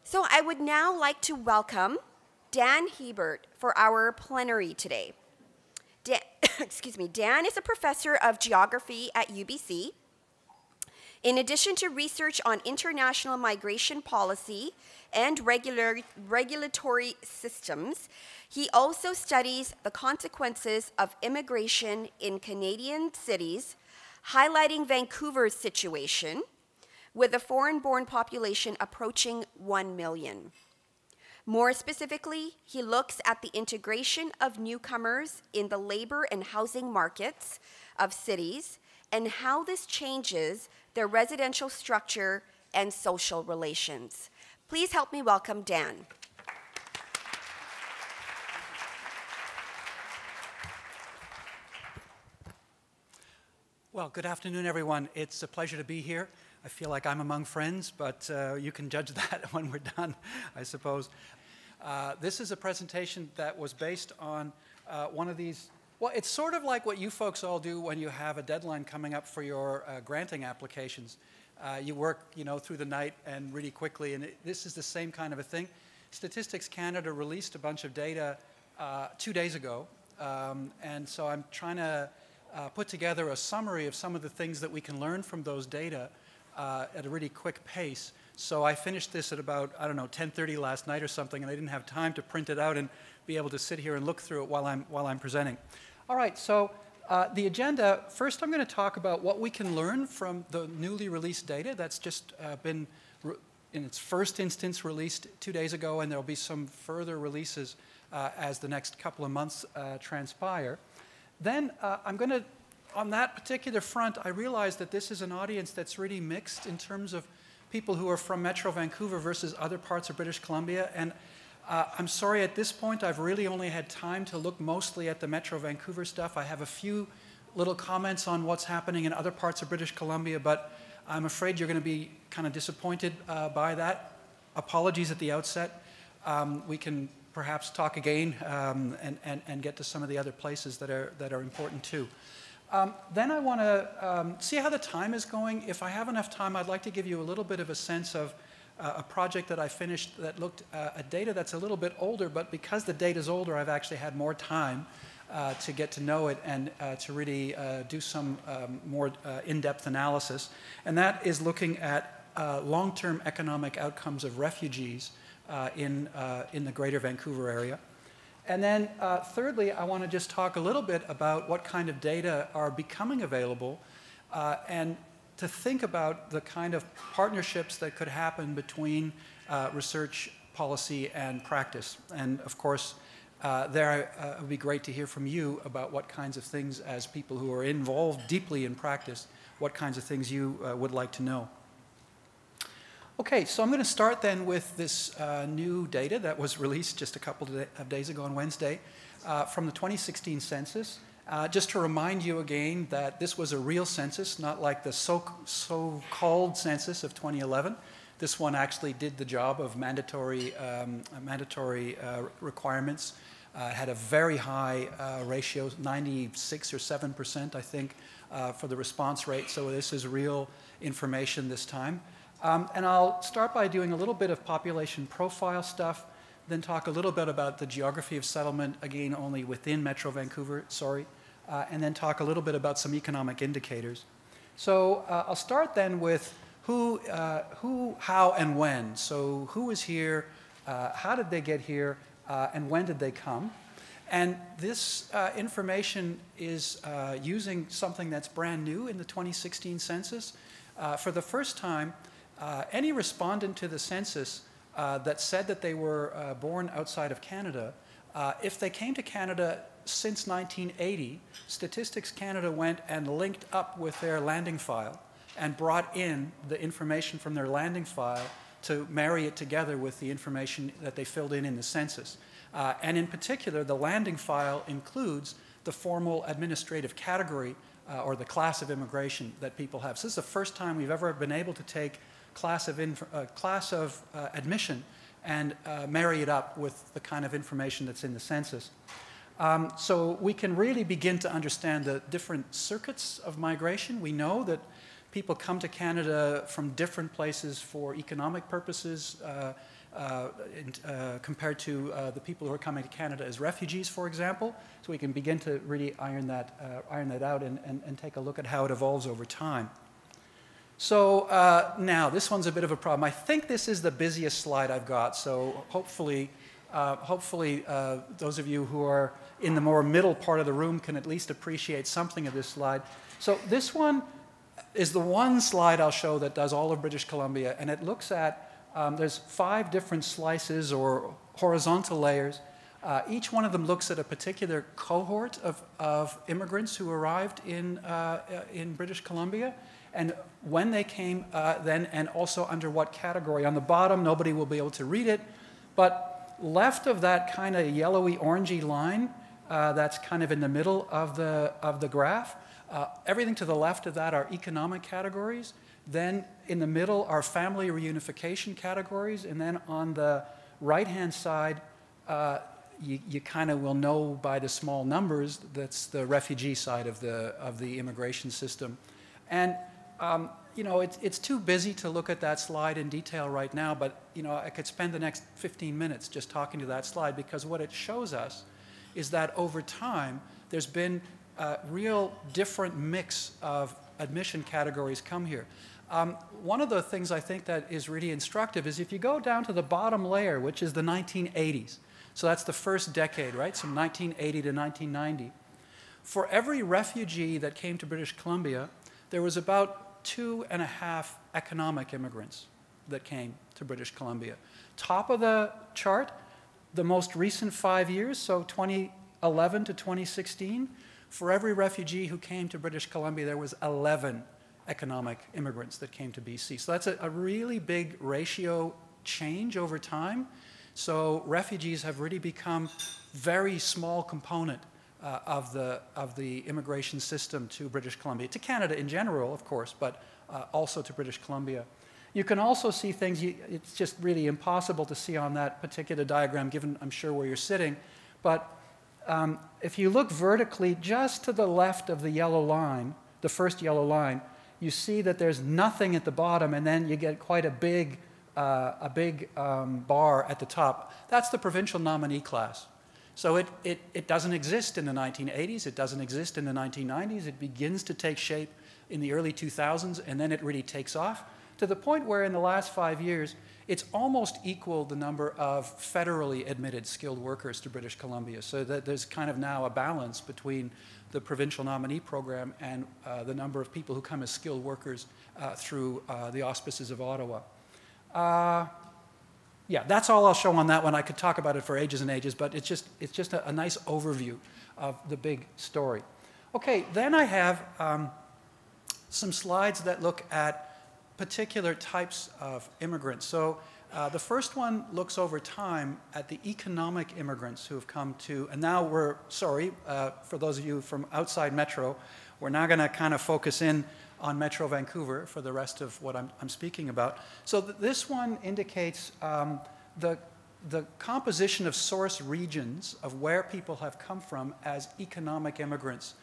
So I would now like to welcome Dan Hebert for our plenary today. Dan, excuse me, Dan is a professor of geography at UBC. In addition to research on international migration policy and regulatory systems, he also studies the consequences of immigration in Canadian cities, highlighting Vancouver's situation, with a foreign-born population approaching 1 million. More specifically, he looks at the integration of newcomers in the labor and housing markets of cities and how this changes their residential structure and social relations. Please help me welcome Dan. Well, good afternoon, everyone. It's a pleasure to be here. I feel like I'm among friends, but you can judge that when we're done, I suppose. This is a presentation that was based on one of these. Well, it's sort of like what you folks all do when you have a deadline coming up for your granting applications. You work, through the night and really quickly, and this is the same kind of a thing. Statistics Canada released a bunch of data 2 days ago, and so I'm trying to put together a summary of some of the things that we can learn from those data at a really quick pace. So I finished this at about, 10:30 last night or something, and I didn't have time to print it out and be able to sit here and look through it while I'm presenting. All right, so the agenda, first I'm going to talk about what we can learn from the newly released data that's just been, in its first instance, released 2 days ago, and there'll be some further releases as the next couple of months transpire. Then I'm going to, on that particular front, I realize that this is an audience that's really mixed in terms of people who are from Metro Vancouver versus other parts of British Columbia. And I'm sorry, at this point, I've really only had time to look mostly at the Metro Vancouver stuff. I have a few little comments on what's happening in other parts of British Columbia, but I'm afraid you're going to be kind of disappointed by that. Apologies at the outset. We can perhaps talk again and get to some of the other places that are important too. Then I want to see how the time is going. If I have enough time, I'd like to give you a little bit of a sense of a project that I finished that looked at data that's a little bit older, but because the data is older, I've actually had more time to get to know it and to really do some more in-depth analysis. And that is looking at long-term economic outcomes of refugees in the greater Vancouver area. And then thirdly, I want to just talk a little bit about what kind of data are becoming available and to think about the kind of partnerships that could happen between research, policy, and practice. And of course, it would be great to hear from you about what kinds of things, as people who are involved deeply in practice, what kinds of things you would like to know. Okay, so I'm going to start then with this new data that was released just a couple of days ago on Wednesday from the 2016 census. Just to remind you again that this was a real census, not like the so-called census of 2011. This one actually did the job of mandatory requirements. Had a very high ratio, 96 or 7%, I think, for the response rate. So this is real information this time. And I'll start by doing a little bit of population profile stuff, then talk a little bit about the geography of settlement, again, only within Metro Vancouver, and then talk a little bit about some economic indicators. So I'll start then with who, how, and when. So who is here, how did they get here, and when did they come? And this information is using something that's brand new in the 2016 census. For the first time, any respondent to the census that said that they were born outside of Canada, if they came to Canada since 1980, Statistics Canada went and linked up with their landing file and brought in the information from their landing file to marry it together with the information that they filled in the census. And in particular, the landing file includes the formal administrative category or the class of immigration that people have. So this is the first time we've ever been able to take class of admission and marry it up with the kind of information that's in the census. So we can really begin to understand the different circuits of migration. We know that people come to Canada from different places for economic purposes, compared to the people who are coming to Canada as refugees, for example. So we can begin to really iron that out and take a look at how it evolves over time. So now, this one's a bit of a problem. I think this is the busiest slide I've got, so hopefully those of you who are in the more middle part of the room can at least appreciate something of this slide. So this one is the one slide I'll show that does all of British Columbia, and it looks at, there's 5 different slices or horizontal layers. Each one of them looks at a particular cohort of immigrants who arrived in British Columbia, and when they came then, and also under what category. On the bottom, nobody will be able to read it, but left of that kind of yellowy orangey line, that's kind of in the middle of the graph, everything to the left of that are economic categories. Then in the middle are family reunification categories, and then on the right-hand side, you kind of will know by the small numbers that's the refugee side of the immigration system. And you know, it's too busy to look at that slide in detail right now, but you know, I could spend the next 15 minutes just talking to that slide, because what it shows us is that over time there's been a real different mix of admission categories come here. One of the things I think that is really instructive is if you go down to the bottom layer, which is the 1980s, so that's the first decade, right, from 1980 to 1990. For every refugee that came to British Columbia, there was about 2.5 economic immigrants that came to British Columbia. Top of the chart, the most recent 5 years, so 2011 to 2016, for every refugee who came to British Columbia, there was 11 economic immigrants that came to BC. So that's a really big ratio change over time. So refugees have really become a very small component of the immigration system to British Columbia, to Canada in general, of course, but also to British Columbia. You can also see things, it's just really impossible to see on that particular diagram, given I'm sure where you're sitting, but if you look vertically just to the left of the yellow line, the first yellow line, you see that there's nothing at the bottom, and then you get quite a big bar at the top. That's the provincial nominee class. So it doesn't exist in the 1980s, it doesn't exist in the 1990s, it begins to take shape in the early 2000s, and then it really takes off, to the point where in the last 5 years, it's almost equal the number of federally admitted skilled workers to British Columbia, so that there's kind of now a balance between the provincial nominee program and the number of people who come as skilled workers through the auspices of Ottawa. Yeah, that's all I'll show on that one. I could talk about it for ages and ages, but it's just a nice overview of the big story. Okay, then I have some slides that look at particular types of immigrants. So the first one looks over time at the economic immigrants who have come to, and now we're, sorry, for those of you from outside Metro, we're now going to kind of focus in on Metro Vancouver for the rest of what I'm speaking about. So this one indicates the composition of source regions of where people have come from as economic immigrants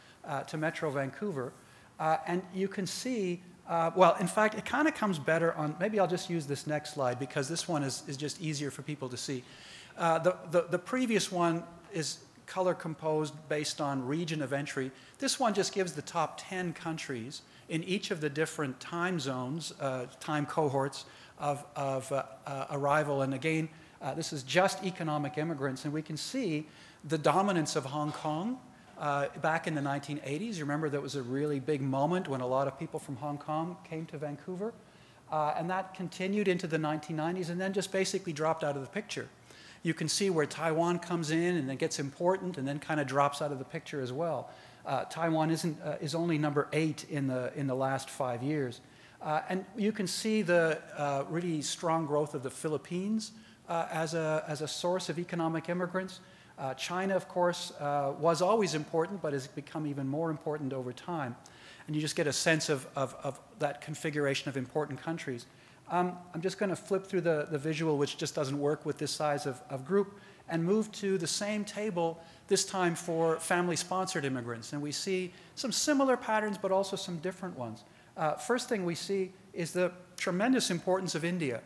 to Metro Vancouver. And you can see, well, in fact, it kind of comes better on, maybe I'll just use this next slide because this one is just easier for people to see. The previous one is color composed based on region of entry. This one just gives the top 10 countries in each of the different time zones, time cohorts of arrival. And again, this is just economic immigrants. And we can see the dominance of Hong Kong back in the 1980s. You remember that was a really big moment when a lot of people from Hong Kong came to Vancouver. And that continued into the 1990s and then just basically dropped out of the picture. You can see where Taiwan comes in and then gets important and then kind of drops out of the picture as well. Taiwan is only number 8 in the last 5 years. And you can see the really strong growth of the Philippines as a source of economic immigrants. China, of course, was always important, but has become even more important over time. And you just get a sense of that configuration of important countries. I'm just going to flip through the visual, which just doesn't work with this size of group, and move to the same table, this time for family-sponsored immigrants. And we see some similar patterns, but also some different ones. First thing we see is the tremendous importance of India.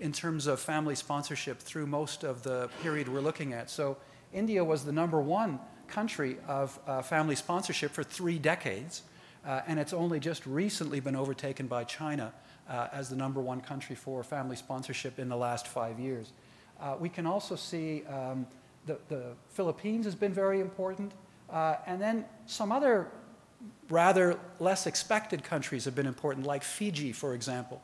in terms of family sponsorship through most of the period we're looking at. So India was the #1 country of family sponsorship for 3 decades, and it's only just recently been overtaken by China as the #1 country for family sponsorship in the last 5 years. We can also see the Philippines has been very important, and then some other rather less expected countries have been important, like Fiji, for example,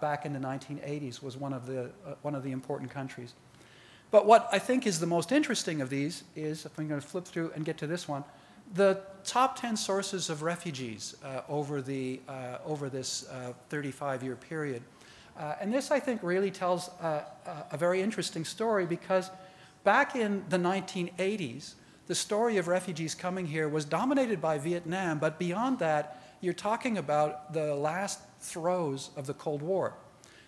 back in the 1980s was one of the important countries. But what I think is the most interesting of these is, if I'm going to flip through and get to this one, the top 10 sources of refugees over this 35-year period. And this, I think, really tells a very interesting story, because back in the 1980s, the story of refugees coming here was dominated by Vietnam, but beyond that, you're talking about the last throes of the Cold War.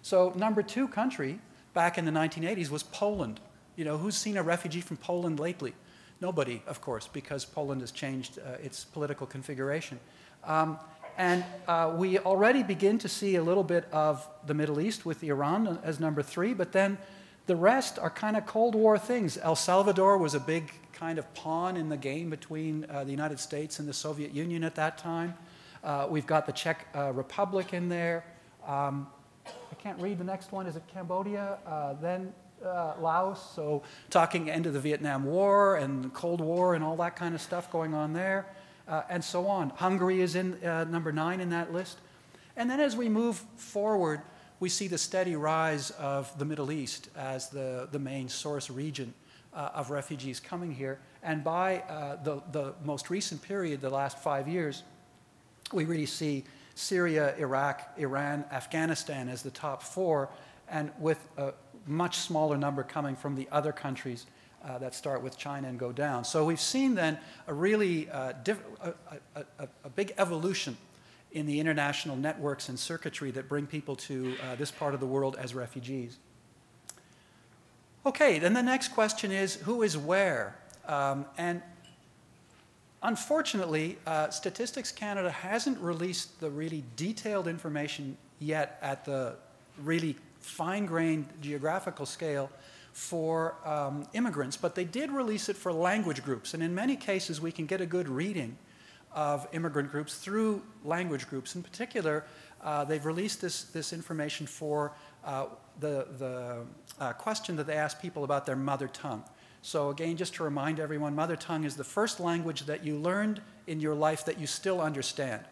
So #2 country back in the 1980s was Poland. You know, who's seen a refugee from Poland lately? Nobody, of course, because Poland has changed its political configuration. We already begin to see a little bit of the Middle East with Iran as #3, but then the rest are kind of Cold War things. El Salvador was a big kind of pawn in the game between the United States and the Soviet Union at that time. We've got the Czech Republic in there. I can't read the next one. Is it Cambodia? Then Laos. So talking end of the Vietnam War and the Cold War and all that kind of stuff going on there, and so on. Hungary is in #9 in that list. And then as we move forward, we see the steady rise of the Middle East as the main source region of refugees coming here. And by the most recent period, the last 5 years, we really see Syria, Iraq, Iran, Afghanistan as the top 4, and with a much smaller number coming from the other countries that start with China and go down. So we've seen then a really a big evolution in the international networks and circuitry that bring people to this part of the world as refugees. Okay, then the next question is, who is where? And unfortunately, Statistics Canada hasn't released the really detailed information yet at the really fine-grained geographical scale for immigrants, but they did release it for language groups. And in many cases, we can get a good reading of immigrant groups through language groups. In particular, they've released this information for the question that they ask people about their mother tongue. So again, just to remind everyone, mother tongue is the first language that you learned in your life that you still understand.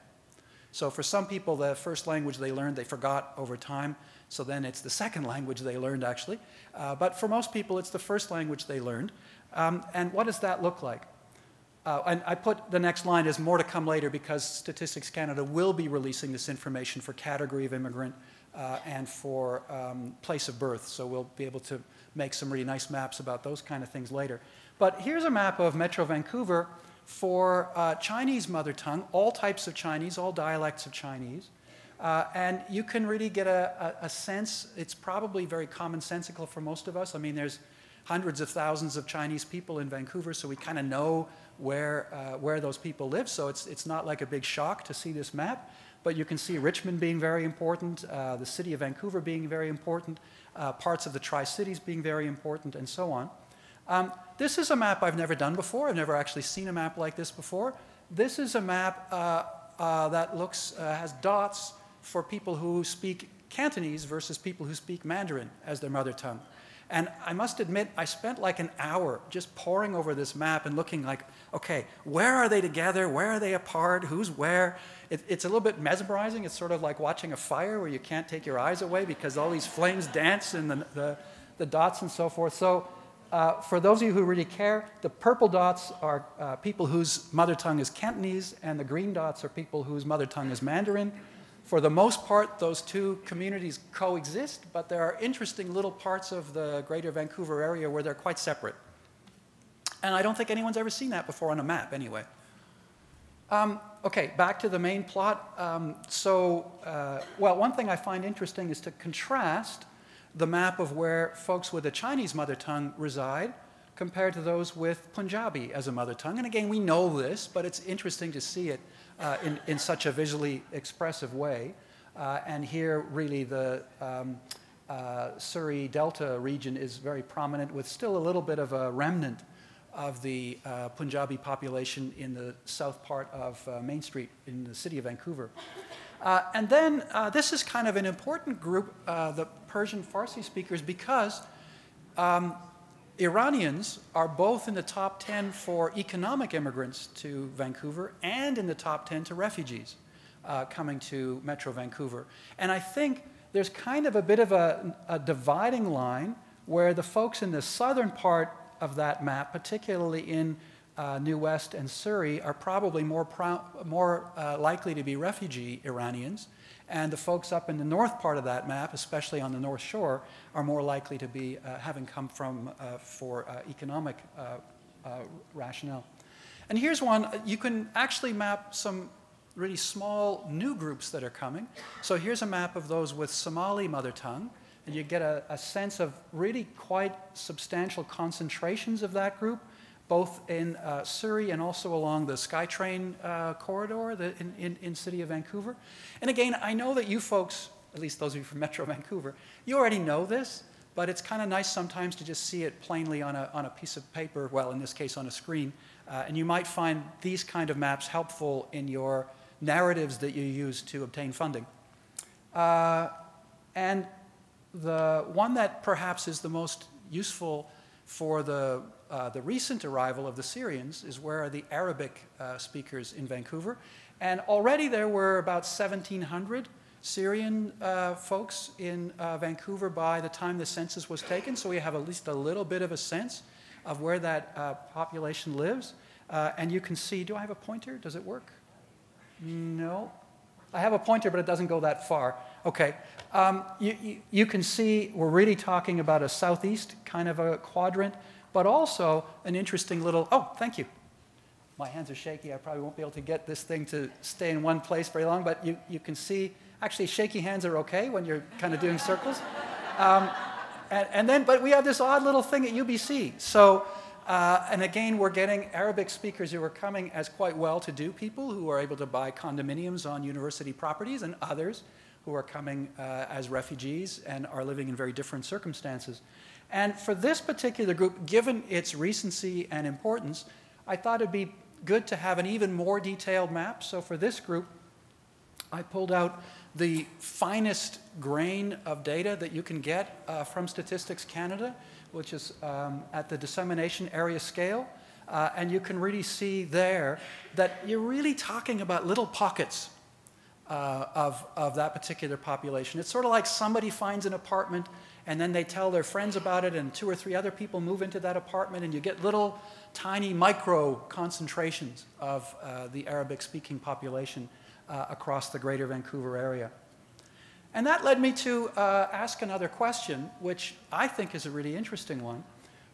So for some people, the first language they learned, they forgot over time. So then it's the second language they learned, actually. But for most people, it's the first language they learned. And what does that look like? And I put the next line as more to come later, because Statistics Canada will be releasing this information for category of immigrant and for place of birth. So we'll be able to make some really nice maps about those kind of things later. But here's a map of Metro Vancouver for Chinese mother tongue, all types of Chinese, all dialects of Chinese. And you can really get a sense. It's probably very commonsensical for most of us. I mean, there's hundreds of thousands of Chinese people in Vancouver, so we kind of know where those people live. So it's not like a big shock to see this map. But you can see Richmond being very important, the city of Vancouver being very important, parts of the Tri-Cities being very important, and so on. This is a map I've never done before. I've never actually seen a map like this before. This is a map that has dots for people who speak Cantonese versus people who speak Mandarin as their mother tongue. And I must admit, I spent like an hour just poring over this map and looking like, okay, where are they together? Where are they apart? Who's where? It's a little bit mesmerizing. It's sort of like watching a fire where you can't take your eyes away because all these flames dance and the dots and so forth. So for those of you who really care, the purple dots are people whose mother tongue is Cantonese, and the green dots are people whose mother tongue is Mandarin. For the most part, those two communities coexist, but there are interesting little parts of the greater Vancouver area where they're quite separate. And I don't think anyone's ever seen that before on a map, anyway. Okay, back to the main plot. Well, one thing I find interesting is to contrast the map of where folks with a Chinese mother tongue reside compared to those with Punjabi as a mother tongue. And again, we know this, but it's interesting to see it in such a visually expressive way. And here, really, Surrey Delta region is very prominent, with still a little bit of a remnant of the Punjabi population in the south part of Main Street in the city of Vancouver. And then this is kind of an important group, the Persian Farsi speakers, because Iranians are both in the top 10 for economic immigrants to Vancouver and in the top 10 to refugees coming to Metro Vancouver. And I think there's kind of a bit of a dividing line where the folks in the southern part of that map, particularly in New West and Surrey, are probably more likely to be refugee Iranians, and the folks up in the north part of that map, especially on the North Shore, are more likely to be having come from for economic rationale. And here's one. You can actually map some really small new groups that are coming. So here's a map of those with Somali mother tongue, and you get a sense of really quite substantial concentrations of that group, both in Surrey and also along the SkyTrain corridor in City of Vancouver. And again, I know that you folks, at least those of you from Metro Vancouver, you already know this, but it's kind of nice sometimes to just see it plainly on a piece of paper, well, in this case on a screen, and you might find these kind of maps helpful in your narratives that you use to obtain funding. And the one that perhaps is the most useful for the recent arrival of the Syrians is where are the Arabic speakers in Vancouver. And already there were about 1,700 Syrian folks in Vancouver by the time the census was taken, so we have at least a little bit of a sense of where that population lives. And you can see, do I have a pointer? Does it work? No. I have a pointer, but it doesn't go that far. Okay. You can see we're really talking about a southeast kind of a quadrant, but also an interesting little, oh, thank you. My hands are shaky. I probably won't be able to get this thing to stay in one place very long, but you can see, actually shaky hands are okay when you're kind of doing circles. But we have this odd little thing at UBC. So, and again, we're getting Arabic speakers who are coming as quite well-to-do people who are able to buy condominiums on university properties, and others who are coming as refugees and are living in very different circumstances. And for this particular group, given its recency and importance, I thought it'd be good to have an even more detailed map. So for this group, I pulled out the finest grain of data that you can get from Statistics Canada, which is at the dissemination area scale. And you can really see there that you're really talking about little pockets of that particular population. It's sort of like somebody finds an apartment and then they tell their friends about it, and 2 or 3 other people move into that apartment, and you get little tiny micro concentrations of the Arabic-speaking population across the greater Vancouver area. And that led me to ask another question, which I think is a really interesting one,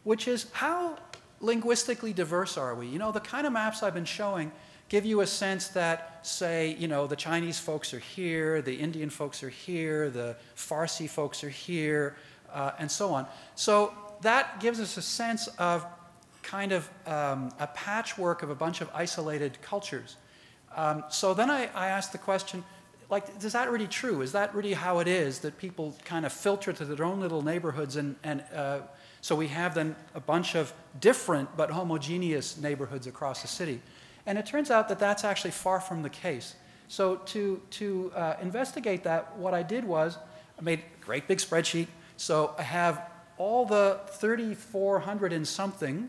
which is how linguistically diverse are we? You know, the kind of maps I've been showing give you a sense that, say, you know, the Chinese folks are here, the Indian folks are here, the Farsi folks are here, and so on. So that gives us a sense of kind of a patchwork of a bunch of isolated cultures. So then I asked the question, like, is that really true? Is that really how it is, that people kind of filter to their own little neighborhoods, and so we have then a bunch of different but homogeneous neighborhoods across the city? And it turns out that that's actually far from the case. So to investigate that, what I did was I made a great big spreadsheet. So I have all the 3,400 and something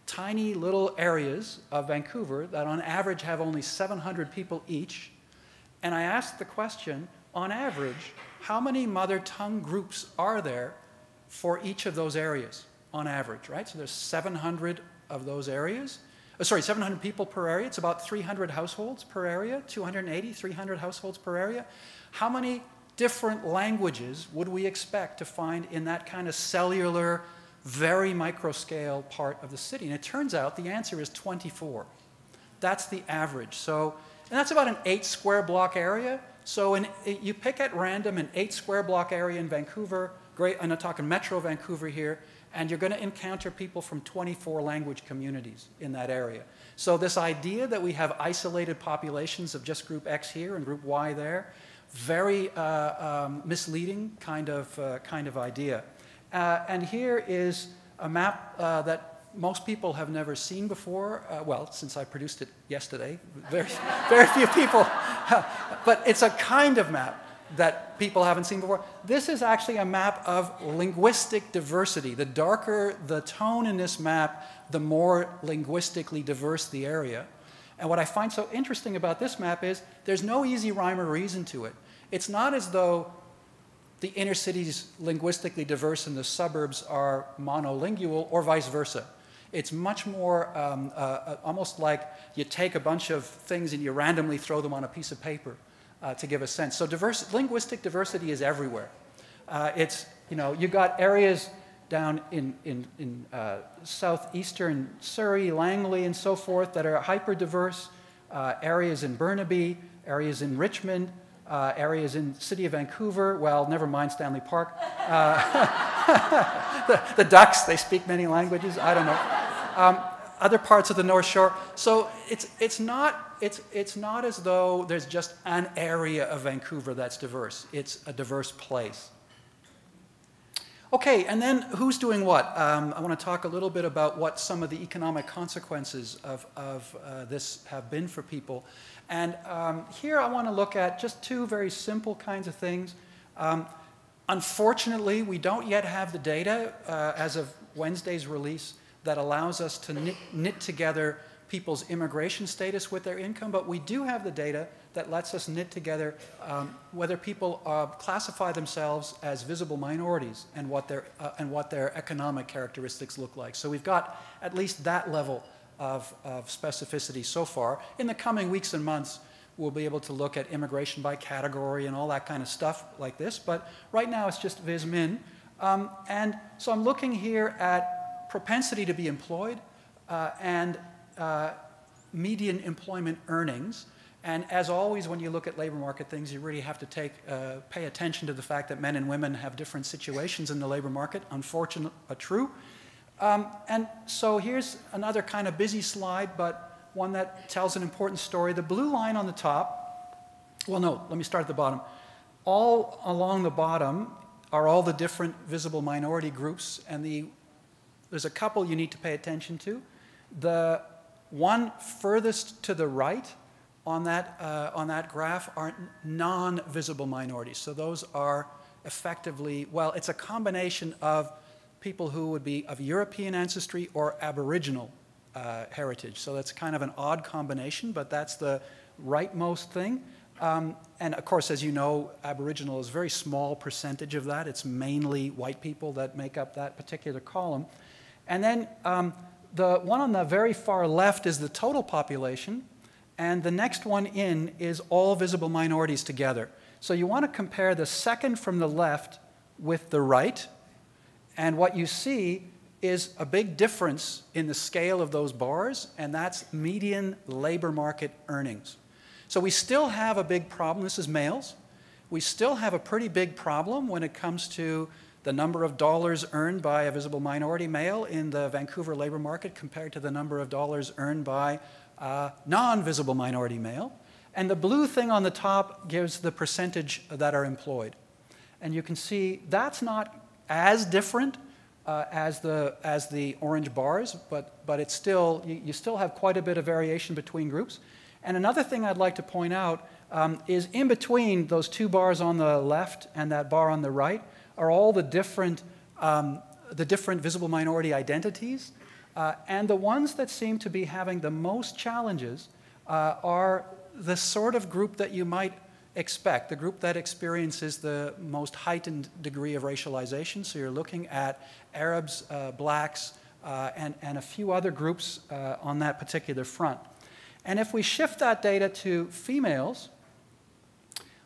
tiny little areas of Vancouver that on average have only 700 people each. And I asked the question, on average, how many mother tongue groups are there for each of those areas on average, right? So there's 700 of those areas. 700 people per area. It's about 300 households per area, 280, 300 households per area. How many different languages would we expect to find in that kind of cellular, very micro-scale part of the city? And it turns out the answer is 24. That's the average. So, and that's about an 8 square block area. So you pick at random an 8 square block area in Vancouver, I'm not talking Metro Vancouver here, and you're going to encounter people from 24 language communities in that area. So this idea that we have isolated populations of just group X here and group Y there very misleading kind of idea. And here is a map that most people have never seen before. Well, since I produced it yesterday, very few people. But it's a kind of map that people haven't seen before. This is actually a map of linguistic diversity. The darker the tone in this map, the more linguistically diverse the area. And what I find so interesting about this map is there's no easy rhyme or reason to it. It's not as though the inner city's linguistically diverse and the suburbs are monolingual or vice versa. It's much more almost like you take a bunch of things and you randomly throw them on a piece of paper to give a sense. So linguistic diversity is everywhere. You've got areas down in southeastern Surrey, Langley, and so forth that are hyper-diverse, areas in Burnaby, areas in Richmond, areas in the city of Vancouver, well, never mind Stanley Park. The Ducks, they speak many languages, I don't know. Other parts of the North Shore. So it's not as though there's just an area of Vancouver that's diverse. It's a diverse place. Okay, and then who's doing what? I want to talk a little bit about what some of the economic consequences of this have been for people. And here I want to look at just two very simple kinds of things. Unfortunately, we don't yet have the data as of Wednesday's release that allows us to knit together people's immigration status with their income, but we do have the data that lets us knit together whether people classify themselves as visible minorities and what their economic characteristics look like. So we've got at least that level of specificity so far. In the coming weeks and months, we'll be able to look at immigration by category and all that kind of stuff like this, but right now it's just VisMin. And so I'm looking here at propensity to be employed and median employment earnings. And as always, when you look at labor market things, you really have to pay attention to the fact that men and women have different situations in the labor market, unfortunate but true. And so here's another kind of busy slide, but one that tells an important story. The blue line on the top, well, no, let me start at the bottom. All along the bottom are all the different visible minority groups, and there's a couple you need to pay attention to. The one furthest to the right on that graph are non-visible minorities. So those are effectively, well, it's a combination of people who would be of European ancestry or Aboriginal heritage. So that's kind of an odd combination, but that's the rightmost thing. And of course, as you know, Aboriginal is a very small percentage of that. It's mainly white people that make up that particular column. And then the one on the very far left is the total population, and the next one in is all visible minorities together. So you want to compare the second from the left with the right, and what you see is a big difference in the scale of those bars, and that's median labor market earnings. So we still have a big problem. This is males. We still have a pretty big problem when it comes to the number of dollars earned by a visible minority male in the Vancouver labor market compared to the number of dollars earned by a non-visible minority male. And the blue thing on the top gives the percentage that are employed. And you can see that's not as different as the orange bars, but it's still, you still have quite a bit of variation between groups. And another thing I'd like to point out is in between those two bars on the left and that bar on the right are all the different visible minority identities. And the ones that seem to be having the most challenges are the sort of group that you might expect, the group that experiences the most heightened degree of racialization. So you're looking at Arabs, blacks, and a few other groups on that particular front. And if we shift that data to females,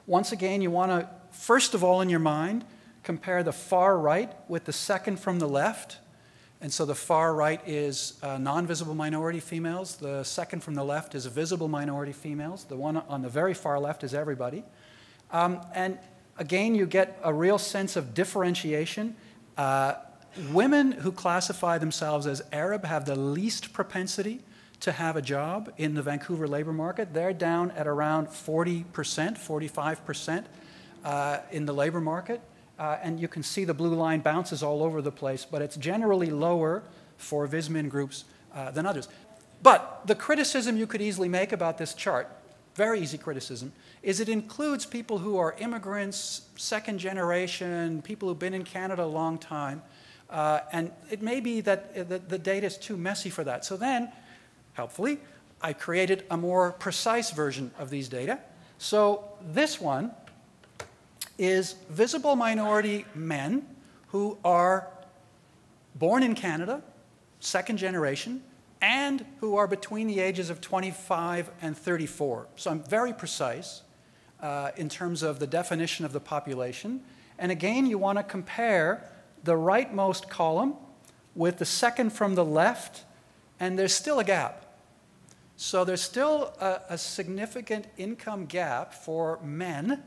once again, you want to, first of all in your mind, compare the far right with the second from the left. And so the far right is non-visible minority females. The second from the left is visible minority females. The one on the very far left is everybody. And again, you get a real sense of differentiation. Women who classify themselves as Arab have the least propensity to have a job in the Vancouver labor market. They're down at around 40%, 45% in the labor market. And you can see the blue line bounces all over the place, but it's generally lower for Vismin groups than others. But the criticism you could easily make about this chart, very easy criticism, is it includes people who are immigrants, second generation, people who've been in Canada a long time, and it may be that the data is too messy for that. So then, helpfully, I created a more precise version of these data. So this one is visible minority men who are born in Canada, second generation, and who are between the ages of 25 and 34. So I'm very precise in terms of the definition of the population. And again, you want to compare the rightmost column with the second from the left, and there's still a gap. So there's still a significant income gap for men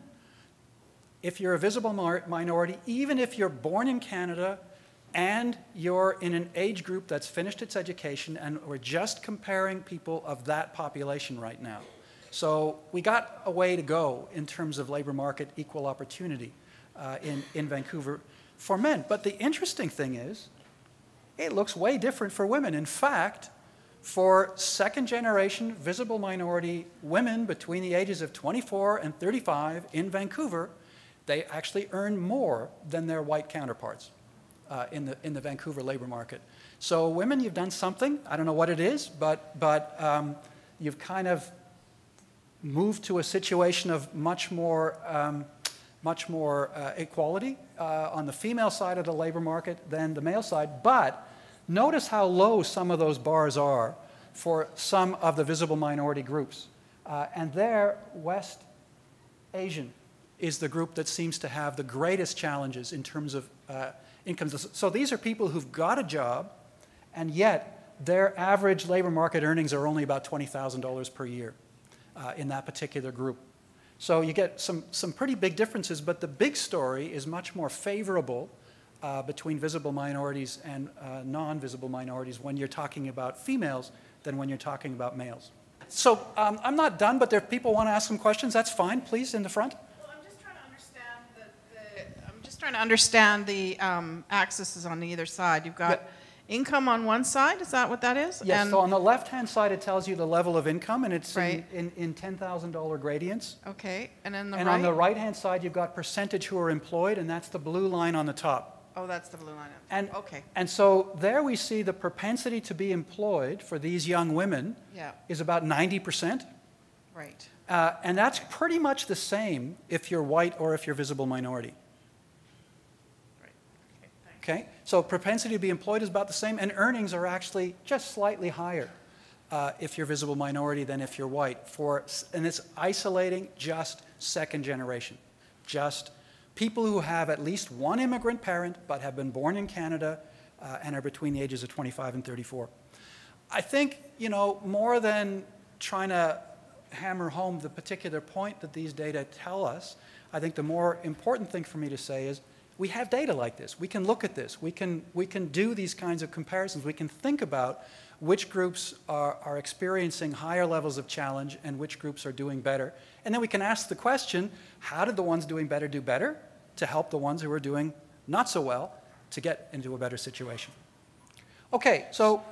if you're a visible minority, even if you're born in Canada and you're in an age group that's finished its education, and we're just comparing people of that population right now. So we got a way to go in terms of labor market equal opportunity in Vancouver for men. But the interesting thing is, it looks way different for women. In fact, for second generation visible minority women between the ages of 24 and 35 in Vancouver, they actually earn more than their white counterparts in the Vancouver labor market. So women, you've done something. I don't know what it is, but you've kind of moved to a situation of much more equality on the female side of the labor market than the male side. But notice how low some of those bars are for some of the visible minority groups. And there, West Asian is the group that seems to have the greatest challenges in terms of incomes. So these are people who've got a job, and yet their average labor market earnings are only about $20,000 per year in that particular group. So you get some pretty big differences, but the big story is much more favorable between visible minorities and non-visible minorities when you're talking about females than when you're talking about males. So I'm not done, but if people want to ask some questions, that's fine. Please, in the front. I'm just trying to understand the axes on either side. You've got income on one side. Is that what that is? Yes. So on the left-hand side, it tells you the level of income, and it's right. in $10,000 gradients. Okay. And then and on the right-hand side, you've got percentage who are employed, and that's the blue line on the top. Oh, that's the blue line. And, okay. And so there we see the propensity to be employed for these young women is about 90%. Right. And that's pretty much the same if you're white or if you're visible minority. Right. Okay? So propensity to be employed is about the same, and earnings are actually just slightly higher if you're visible minority than if you're white. And it's isolating just second generation, just people who have at least one immigrant parent but have been born in Canada and are between the ages of 25 and 34. I think, you know, more than trying to hammer home the particular point that these data tell us, I think the more important thing for me to say is we have data like this. We can look at this. We can do these kinds of comparisons. We can think about which groups are experiencing higher levels of challenge and which groups are doing better. And then we can ask the question, how did the ones doing better do better to help the ones who are doing not so well to get into a better situation? Okay, so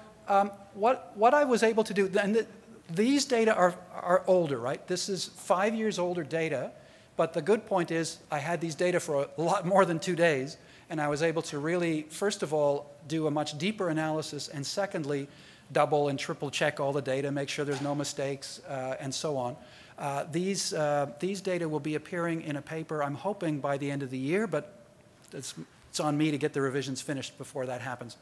what I was able to do, and these data are older, right? This is 5 years older data, but the good point is I had these data for a lot more than 2 days, and I was able to really, first of all, do a much deeper analysis, and secondly, double and triple check all the data, make sure there's no mistakes, and so on. These data will be appearing in a paper, I'm hoping, by the end of the year, but it's on me to get the revisions finished before that happens.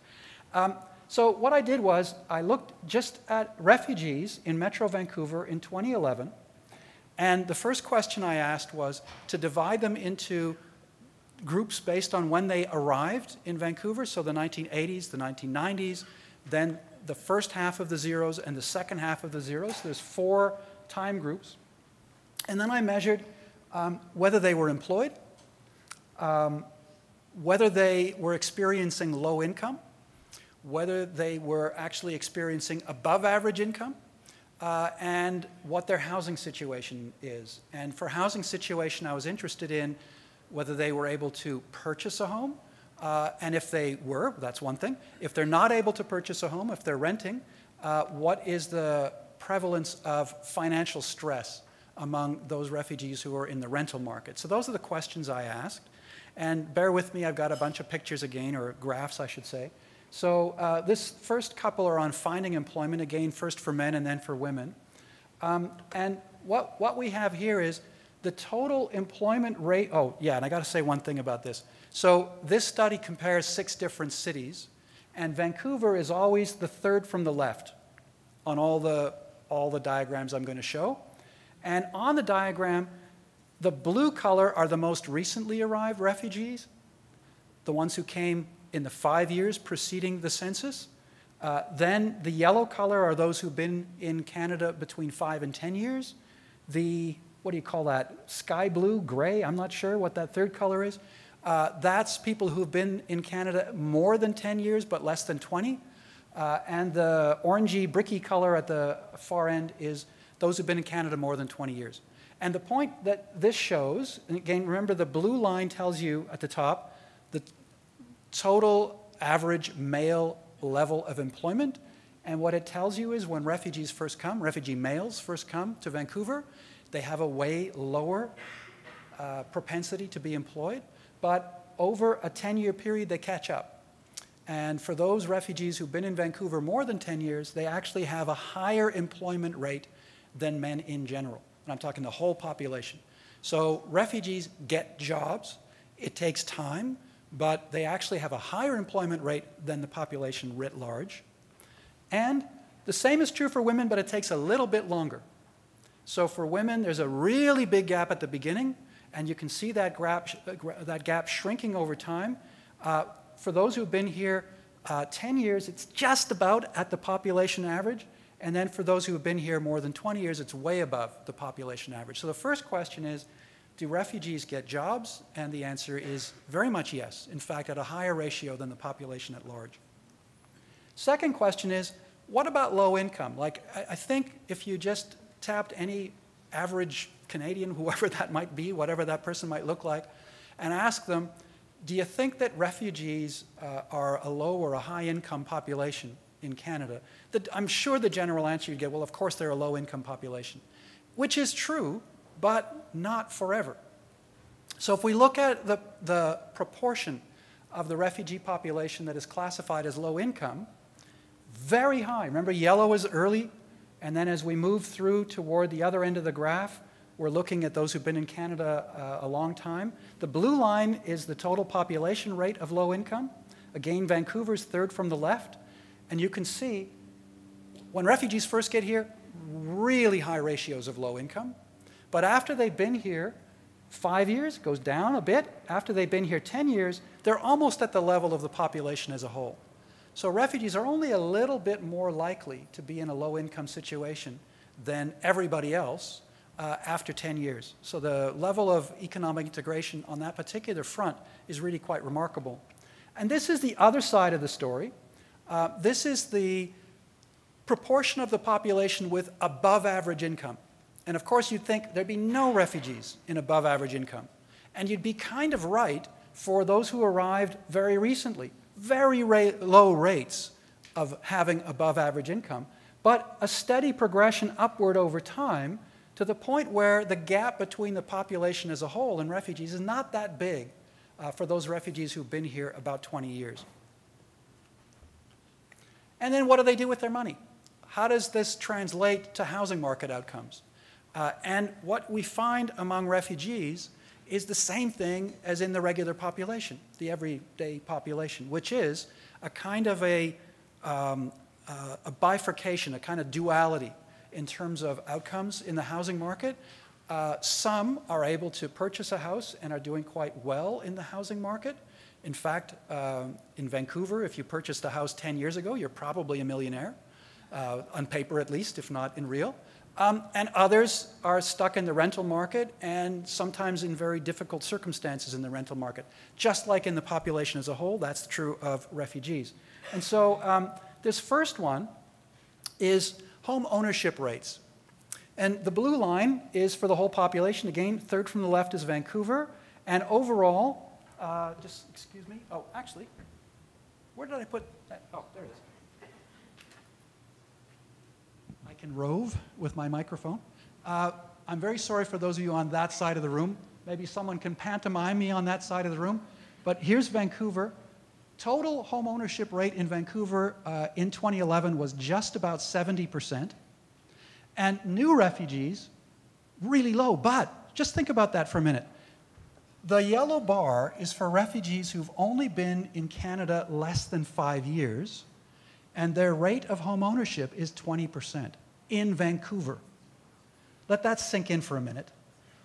So what I did was I looked just at refugees in Metro Vancouver in 2011, and the first question I asked was to divide them into groups based on when they arrived in Vancouver, so the 1980s, the 1990s, then the first half of the zeros and the second half of the zeros. There's 4 time groups. And then I measured whether they were employed, whether they were experiencing low income, whether they were actually experiencing above average income, and what their housing situation is. And for housing situation, I was interested in whether they were able to purchase a home, and if they were, that's one thing. If they're not able to purchase a home, if they're renting, what is the prevalence of financial stress among those refugees who are in the rental market? So those are the questions I asked. And bear with me, I've got a bunch of pictures again, or graphs, I should say. So this first couple are on finding employment, again, first for men and then for women. And what we have here is the total employment rate. Oh, yeah, and I got to say one thing about this. So this study compares 6 different cities, and Vancouver is always the third from the left on all the diagrams I'm going to show. And on the diagram, the blue color are the most recently arrived refugees, the ones who came in the 5 years preceding the census. Then the yellow color are those who've been in Canada between 5 and 10 years. The, what do you call that, sky blue, gray, I'm not sure what that third color is. That's people who've been in Canada more than 10 years but less than 20. And the orangey, bricky color at the far end is those who've been in Canada more than 20 years. And the point that this shows, and again, remember the blue line tells you at the top the total average male level of employment. And what it tells you is when refugees first come, refugee males first come to Vancouver, they have a way lower propensity to be employed. But over a 10-year period, they catch up. And for those refugees who've been in Vancouver more than 10 years, they actually have a higher employment rate than men in general. And I'm talking the whole population. So refugees get jobs. It takes time, but they actually have a higher employment rate than the population writ large. And the same is true for women, but it takes a little bit longer. So for women, there's a really big gap at the beginning, and you can see that gap shrinking over time. For those who've been here 10 years, it's just about at the population average. And then for those who have been here more than 20 years, it's way above the population average. So the first question is, do refugees get jobs? And the answer is very much yes. In fact, at a higher ratio than the population at large. Second question is, what about low income? Like, I think if you just tapped any average Canadian, whoever that might be, whatever that person might look like, and asked them, do you think that refugees are a low or a high income population in Canada? I'm sure the general answer you'd get, well, of course they're a low-income population, which is true, but not forever. So if we look at the proportion of the refugee population that is classified as low income, very high. Remember, yellow is early, and then as we move through toward the other end of the graph, we're looking at those who've been in Canada a long time. The blue line is the total population rate of low income. Again, Vancouver's third from the left. And you can see, when refugees first get here, really high ratios of low income. But after they've been here 5 years, goes down a bit. After they've been here 10 years, they're almost at the level of the population as a whole. So refugees are only a little bit more likely to be in a low-income situation than everybody else after 10 years. So the level of economic integration on that particular front is really quite remarkable. And this is the other side of the story. This is the proportion of the population with above average income. And of course, you'd think there'd be no refugees in above average income. And you'd be kind of right for those who arrived very recently. Very low rates of having above average income, but a steady progression upward over time to the point where the gap between the population as a whole and refugees is not that big for those refugees who've been here about 20 years. And then what do they do with their money? How does this translate to housing market outcomes? And what we find among refugees is the same thing as in the regular population, the everyday population, which is a kind of a bifurcation, a kind of duality in terms of outcomes in the housing market. Some are able to purchase a house and are doing quite well in the housing market. In fact, in Vancouver, if you purchased a house 10 years ago, you're probably a millionaire. on paper at least, if not in real. And others are stuck in the rental market and sometimes in very difficult circumstances in the rental market. Just like in the population as a whole, that's true of refugees. And so this first one is home ownership rates. And the blue line is for the whole population. Again, third from the left is Vancouver. And overall, just excuse me. Oh, actually, where did I put that? Oh, there it is. I can rove with my microphone. I'm very sorry for those of you on that side of the room. Maybe someone can pantomime me on that side of the room. But here's Vancouver. Total home ownership rate in Vancouver in 2011 was just about 70%. And new refugees, really low. But just think about that for a minute. The yellow bar is for refugees who've only been in Canada less than 5 years, and their rate of home ownership is 20% in Vancouver. Let that sink in for a minute.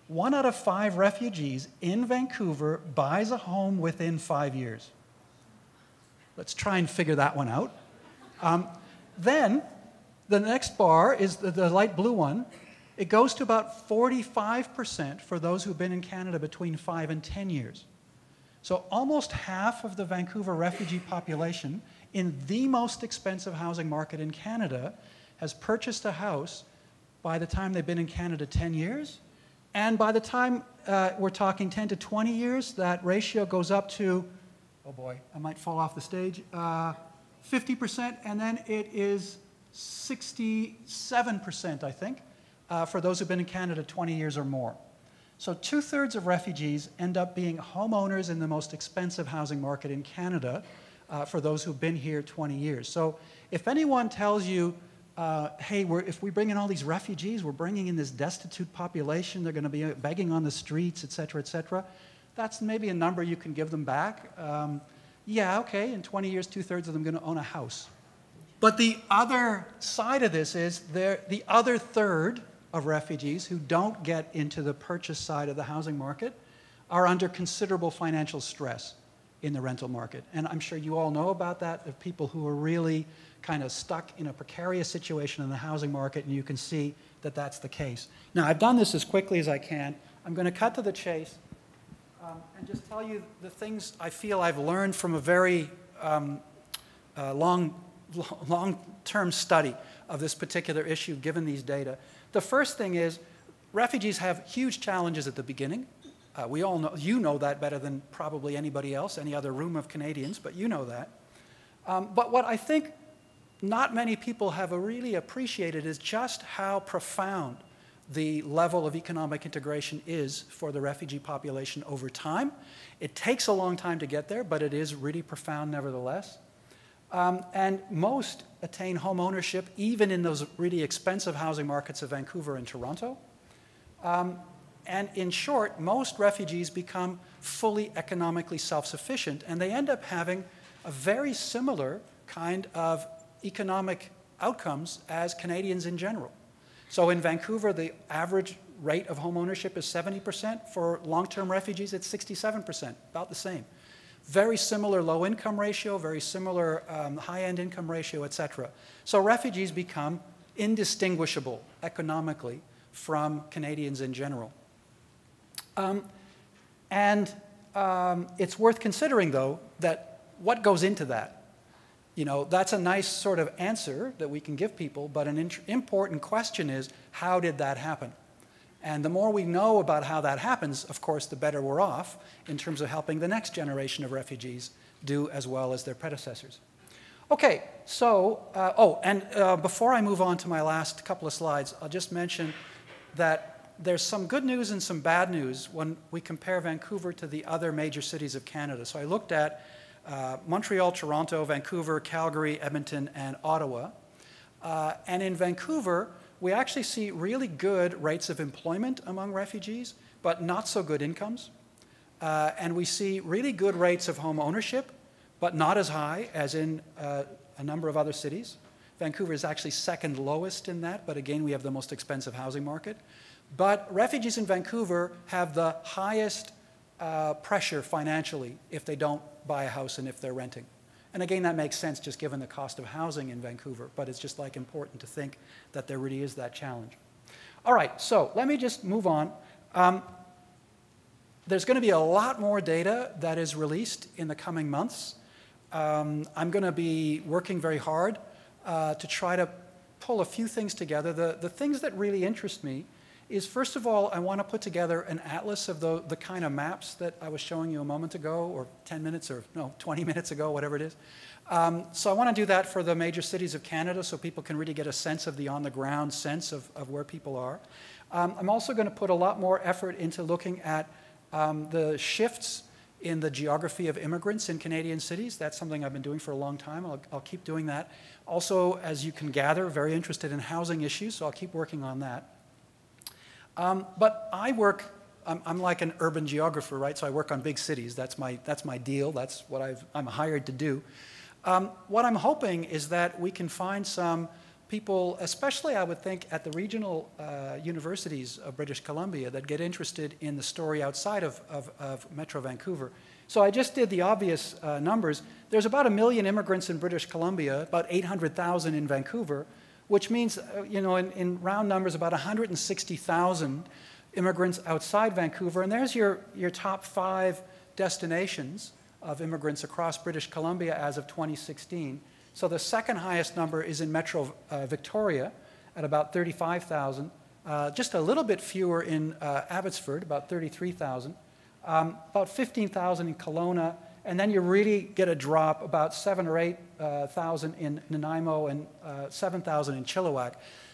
1 out of 5 refugees in Vancouver buys a home within 5 years. Let's try and figure that one out. Then, the next bar is the light blue one. It goes to about 45% for those who've been in Canada between 5 and 10 years. So almost half of the Vancouver refugee population in the most expensive housing market in Canada has purchased a house by the time they've been in Canada 10 years. And by the time we're talking 10 to 20 years, that ratio goes up to, oh boy, I might fall off the stage, 50%, and then it is 67%, I think, for those who've been in Canada 20 years or more. So 2/3 of refugees end up being homeowners in the most expensive housing market in Canada for those who've been here 20 years. So if anyone tells you, hey, if we bring in all these refugees, we're bringing in this destitute population, they're going to be begging on the streets, et cetera, that's maybe a number you can give them back. Yeah, okay, in 20 years, 2/3 of them are going to own a house. But the other side of this is the other third of refugees who don't get into the purchase side of the housing market are under considerable financial stress in the rental market. And I'm sure you all know about that, of people who are really kind of stuck in a precarious situation in the housing market, and you can see that that's the case. Now, I've done this as quickly as I can. I'm going to cut to the chase and just tell you the things I feel I've learned from a very long-term study of this particular issue, given these data. The first thing is refugees have huge challenges at the beginning. We all know, you know that better than probably anybody else, any other room of Canadians, but you know that. But what I think not many people have really appreciated is just how profound the level of economic integration is for the refugee population over time. It takes a long time to get there, but it is really profound nevertheless. And most attain home ownership even in those really expensive housing markets of Vancouver and Toronto. And in short, most refugees become fully economically self-sufficient, and they end up having a very similar kind of economic outcomes as Canadians in general. So in Vancouver, the average rate of home ownership is 70%. For long-term refugees, it's 67%, about the same. Very similar low-income ratio, very similar high-end income ratio, et cetera. So refugees become indistinguishable economically from Canadians in general. It's worth considering, though, that what goes into that? You know, that's a nice sort of answer that we can give people, but an important question is, how did that happen? And the more we know about how that happens, of course, the better we're off in terms of helping the next generation of refugees do as well as their predecessors. Okay, so, before I move on to my last couple of slides, I'll just mention that there's some good news and some bad news when we compare Vancouver to the other major cities of Canada. So I looked at Montreal, Toronto, Vancouver, Calgary, Edmonton, and Ottawa. And in Vancouver, we actually see really good rates of employment among refugees, but not so good incomes. And we see really good rates of home ownership, but not as high as in a number of other cities. Vancouver is actually second lowest in that, but again, we have the most expensive housing market. But refugees in Vancouver have the highest pressure financially if they don't buy a house and if they're renting. And again, that makes sense just given the cost of housing in Vancouver, but it's just like important to think that there really is that challenge. All right, so let me just move on. There's going to be a lot more data that is released in the coming months. I'm going to be working very hard to try to pull a few things together. The things that really interest me is, first of all, I want to put together an atlas of the kind of maps that I was showing you a moment ago, or 10 minutes, or no, 20 minutes ago, whatever it is. So I want to do that for the major cities of Canada so people can really get a sense of the on-the-ground sense of where people are. I'm also going to put a lot more effort into looking at the shifts in the geography of immigrants in Canadian cities. That's something I've been doing for a long time. I'll keep doing that. Also, as you can gather, very interested in housing issues, so I'll keep working on that. But I'm like an urban geographer, right? So I work on big cities. That's my deal. That's what I'm hired to do. What I'm hoping is that we can find some people, especially I would think at the regional universities of British Columbia, that get interested in the story outside of Metro Vancouver. So I just did the obvious numbers. There's about 1 million immigrants in British Columbia, about 800,000 in Vancouver, which means, you know, in round numbers, about 160,000 immigrants outside Vancouver. And there's your top 5 destinations of immigrants across British Columbia as of 2016. So the second highest number is in Metro Victoria at about 35,000. Just a little bit fewer in Abbotsford, about 33,000. About 15,000 in Kelowna. And then you really get a drop, about 7,000 or 8,000 in Nanaimo and 7,000 in Chilliwack.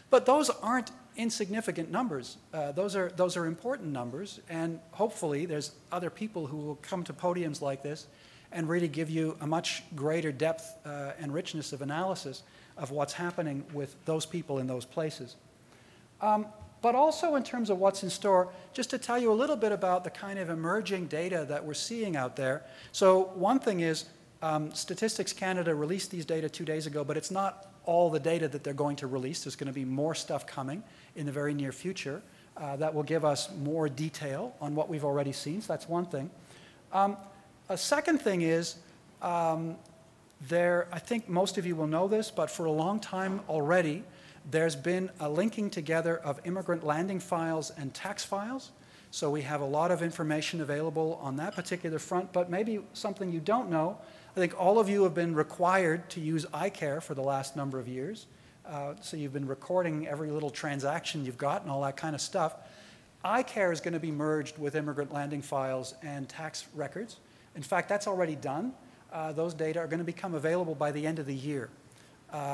But those aren't insignificant numbers. Those are important numbers. And hopefully there's other people who will come to podiums like this and really give you a much greater depth and richness of analysis of what's happening with those people in those places. But also in terms of what's in store, just to tell you a little bit about the kind of emerging data that we're seeing out there. So one thing is, Statistics Canada released these data 2 days ago, but it's not all the data that they're going to release. There's going to be more stuff coming in the very near future that will give us more detail on what we've already seen. So that's one thing. A second thing is, I think most of you will know this, but for a long time already, there's been a linking together of immigrant landing files and tax files. So we have a lot of information available on that particular front, but maybe something you don't know. I think all of you have been required to use iCare for the last number of years. So you've been recording every little transaction you've got and all that kind of stuff. iCare is going to be merged with immigrant landing files and tax records. In fact, that's already done. Those data are going to become available by the end of the year.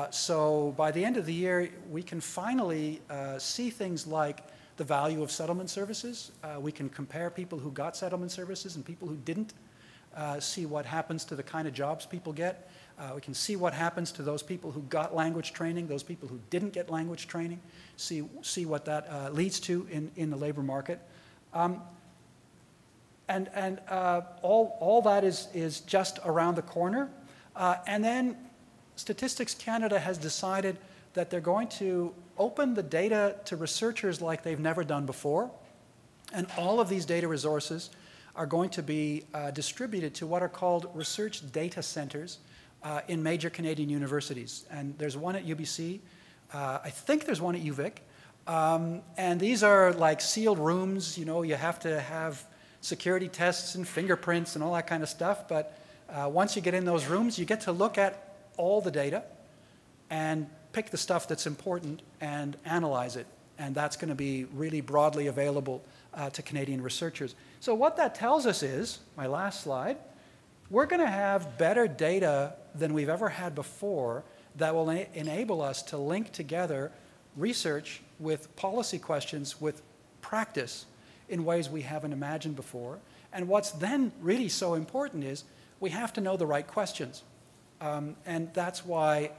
So by the end of the year, we can finally see things like the value of settlement services. We can compare people who got settlement services and people who didn't, see what happens to the kind of jobs people get. We can see what happens to those people who got language training, those people who didn't get language training, see what that leads to in the labor market. All that is just around the corner. And then Statistics Canada has decided that they're going to open the data to researchers like they've never done before. And all of these data resources are going to be distributed to what are called research data centers in major Canadian universities. And there's one at UBC. I think there's one at UVic. And these are like sealed rooms. You know, you have to have security tests and fingerprints and all that kind of stuff. But once you get in those rooms, you get to look at all the data and pick the stuff that's important and analyze it. And that's going to be really broadly available to Canadian researchers. So what that tells us is, my last slide, we're going to have better data than we've ever had before that will enable us to link together research with policy questions with practice in ways we haven't imagined before. And what's then really so important is we have to know the right questions. And that's why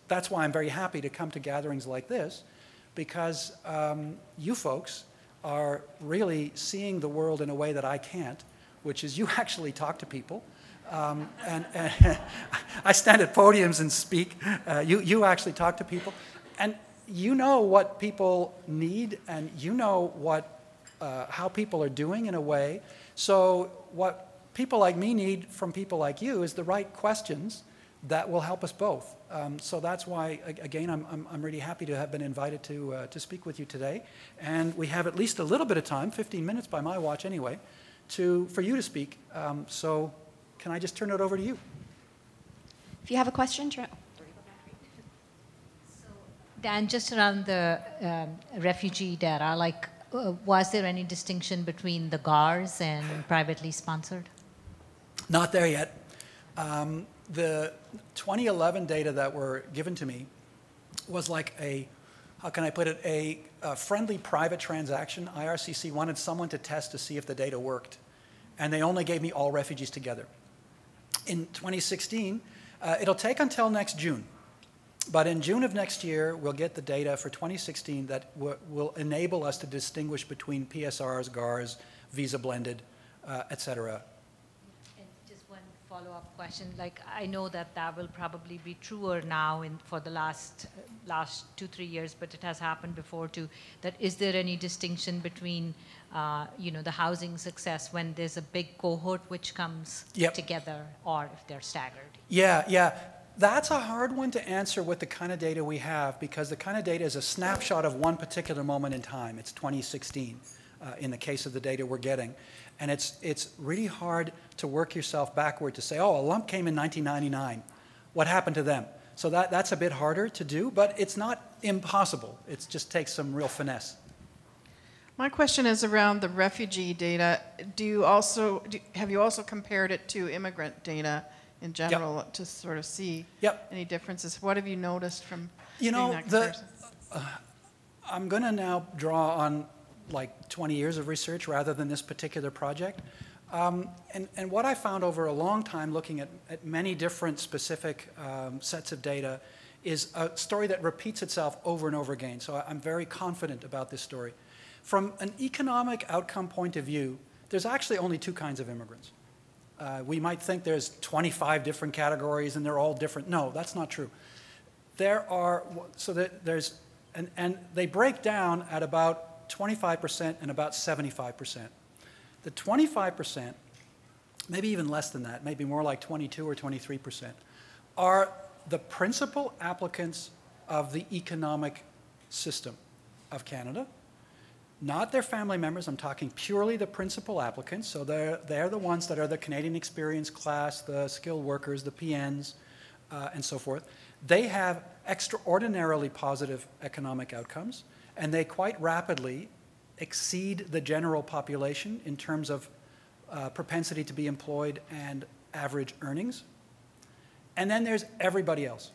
I'm very happy to come to gatherings like this, because you folks are really seeing the world in a way that I can't, which is you actually talk to people. And I stand at podiums and speak. You actually talk to people. And you know what people need, and you know how people are doing in a way. So what people like me need from people like you is the right questions that will help us both. So that's why, again, I'm really happy to have been invited to speak with you today. And we have at least a little bit of time, 15 minutes by my watch anyway, for you to speak. So can I just turn it over to you? If you have a question, Dan, just around the refugee data, like, was there any distinction between the GARs and privately sponsored? Not there yet. The 2011 data that were given to me was like how can I put it, a friendly private transaction. IRCC wanted someone to test to see if the data worked, and they only gave me all refugees together. In 2016, it'll take until next June, but in June of next year, we'll get the data for 2016 that will enable us to distinguish between PSRs, GARs, visa blended, et cetera. Follow-up question. Like, I know that will probably be truer now for the last 2-3 years, but it has happened before too. That is there any distinction between the housing success when there's a big cohort which comes together, or if they're staggered? Yeah. That's a hard one to answer with the kind of data we have, because the kind of data is a snapshot of one particular moment in time. It's 2016 in the case of the data we're getting. And it's really hard to work yourself backward to say, oh, a lump came in 1999. What happened to them? So that's a bit harder to do, but it's not impossible. It just takes some real finesse. My question is around the refugee data. Have you also compared it to immigrant data in general to sort of see any differences? What have you noticed from doing that comparison? I'm going to now draw on like 20 years of research rather than this particular project. And what I found over a long time looking at many different specific sets of data is a story that repeats itself over and over again. So I'm very confident about this story. From an economic outcome point of view, there's actually only two kinds of immigrants. We might think there's 25 different categories and they're all different. No, that's not true. And they break down at about 25% and about 75%. The 25%, maybe even less than that, maybe more like 22 or 23%, are the principal applicants of the economic system of Canada. Not their family members, I'm talking purely the principal applicants. So they're the ones that are the Canadian experience class, the skilled workers, the PNs, and so forth. They have extraordinarily positive economic outcomes, and they quite rapidly exceed the general population in terms of propensity to be employed and average earnings. And then there's everybody else.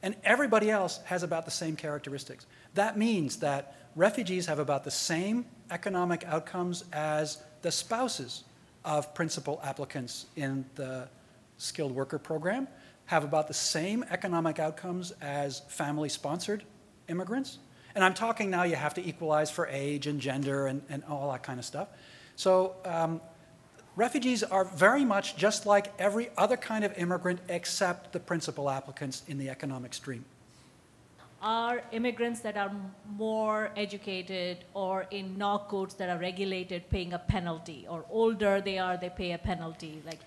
And everybody else has about the same characteristics. That means that refugees have about the same economic outcomes as the spouses of principal applicants in the skilled worker program, have about the same economic outcomes as family-sponsored immigrants. And I'm talking now you have to equalize for age and gender and all that kind of stuff. So refugees are very much just like every other kind of immigrant except the principal applicants in the economic stream. Are immigrants that are more educated or in NOC codes that are regulated paying a penalty? Or older they pay a penalty? Like,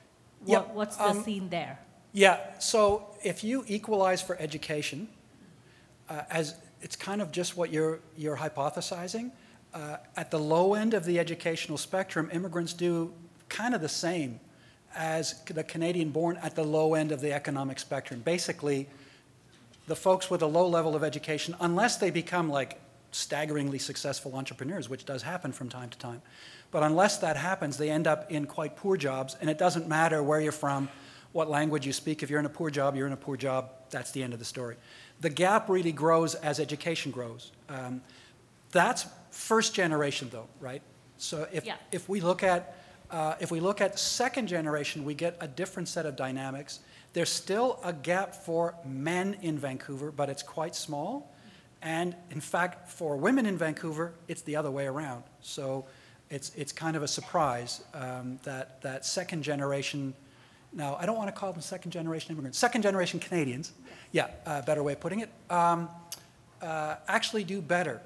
what's the scene there? Yeah, so if you equalize for education, it's kind of just what you're hypothesizing. At the low end of the educational spectrum, immigrants do kind of the same as the Canadian-born at the low end of the economic spectrum. Basically, the folks with a low level of education, unless they become like staggeringly successful entrepreneurs, which does happen from time to time, but unless that happens, they end up in quite poor jobs, and it doesn't matter where you're from, what language you speak. If you're in a poor job, you're in a poor job. That's the end of the story. The gap really grows as education grows. That's first generation, though, right? So if we look at second generation, we get a different set of dynamics. There's still a gap for men in Vancouver, but it's quite small. And in fact, for women in Vancouver, it's the other way around. So it's kind of a surprise that second generation. Now, I don't want to call them second generation immigrants. Second generation Canadians, better way of putting it, actually do better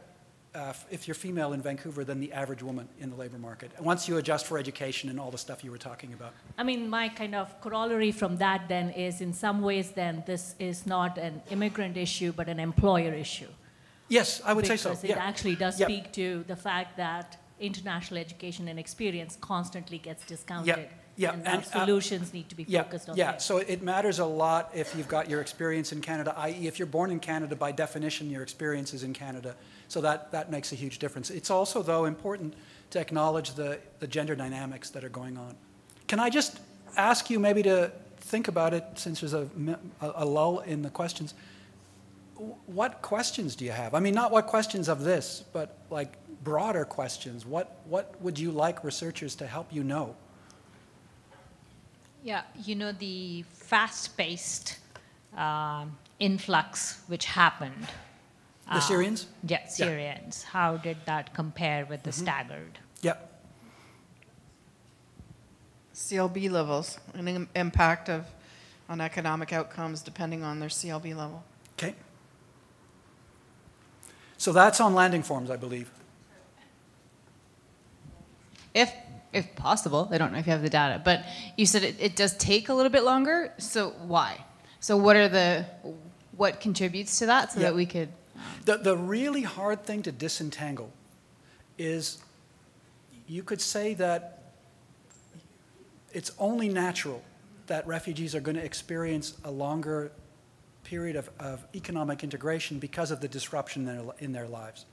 if you're female in Vancouver than the average woman in the labor market, once you adjust for education and all the stuff you were talking about. I mean, my kind of corollary from that then is, in some ways then, this is not an immigrant issue, but an employer issue. Yes, I would say so. Because it actually does speak to the fact that international education and experience constantly gets discounted. And our solutions need to be focused on that. So it matters a lot if you've got your experience in Canada, i.e. if you're born in Canada, by definition, your experience is in Canada. So that makes a huge difference. It's also, though, important to acknowledge the gender dynamics that are going on. Can I just ask you maybe to think about it, since there's a lull in the questions? What questions do you have? I mean, not what questions of this, but like broader questions. What would you like researchers to help you know? Yeah, you know, the fast-paced influx which happened. The Syrians? Yeah, Syrians. Yeah. How did that compare with the staggered? Yep. CLB levels, an impact on economic outcomes depending on their CLB level. Okay. So that's on landing forms, I believe. If possible, I don't know if you have the data, but you said it does take a little bit longer. So why? So what contributes to that, so that we could? The really hard thing to disentangle is, you could say that it's only natural that refugees are going to experience a longer period of economic integration because of the disruption in their lives.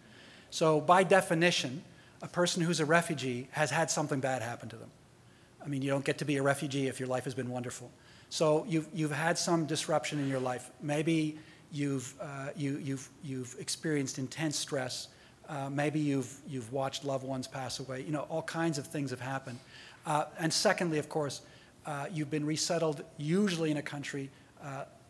So by definition, a person who's a refugee has had something bad happen to them. I mean, you don't get to be a refugee if your life has been wonderful. So you've had some disruption in your life. Maybe you've experienced intense stress. Maybe you've watched loved ones pass away. You know, all kinds of things have happened. And secondly, of course, you've been resettled, usually in a country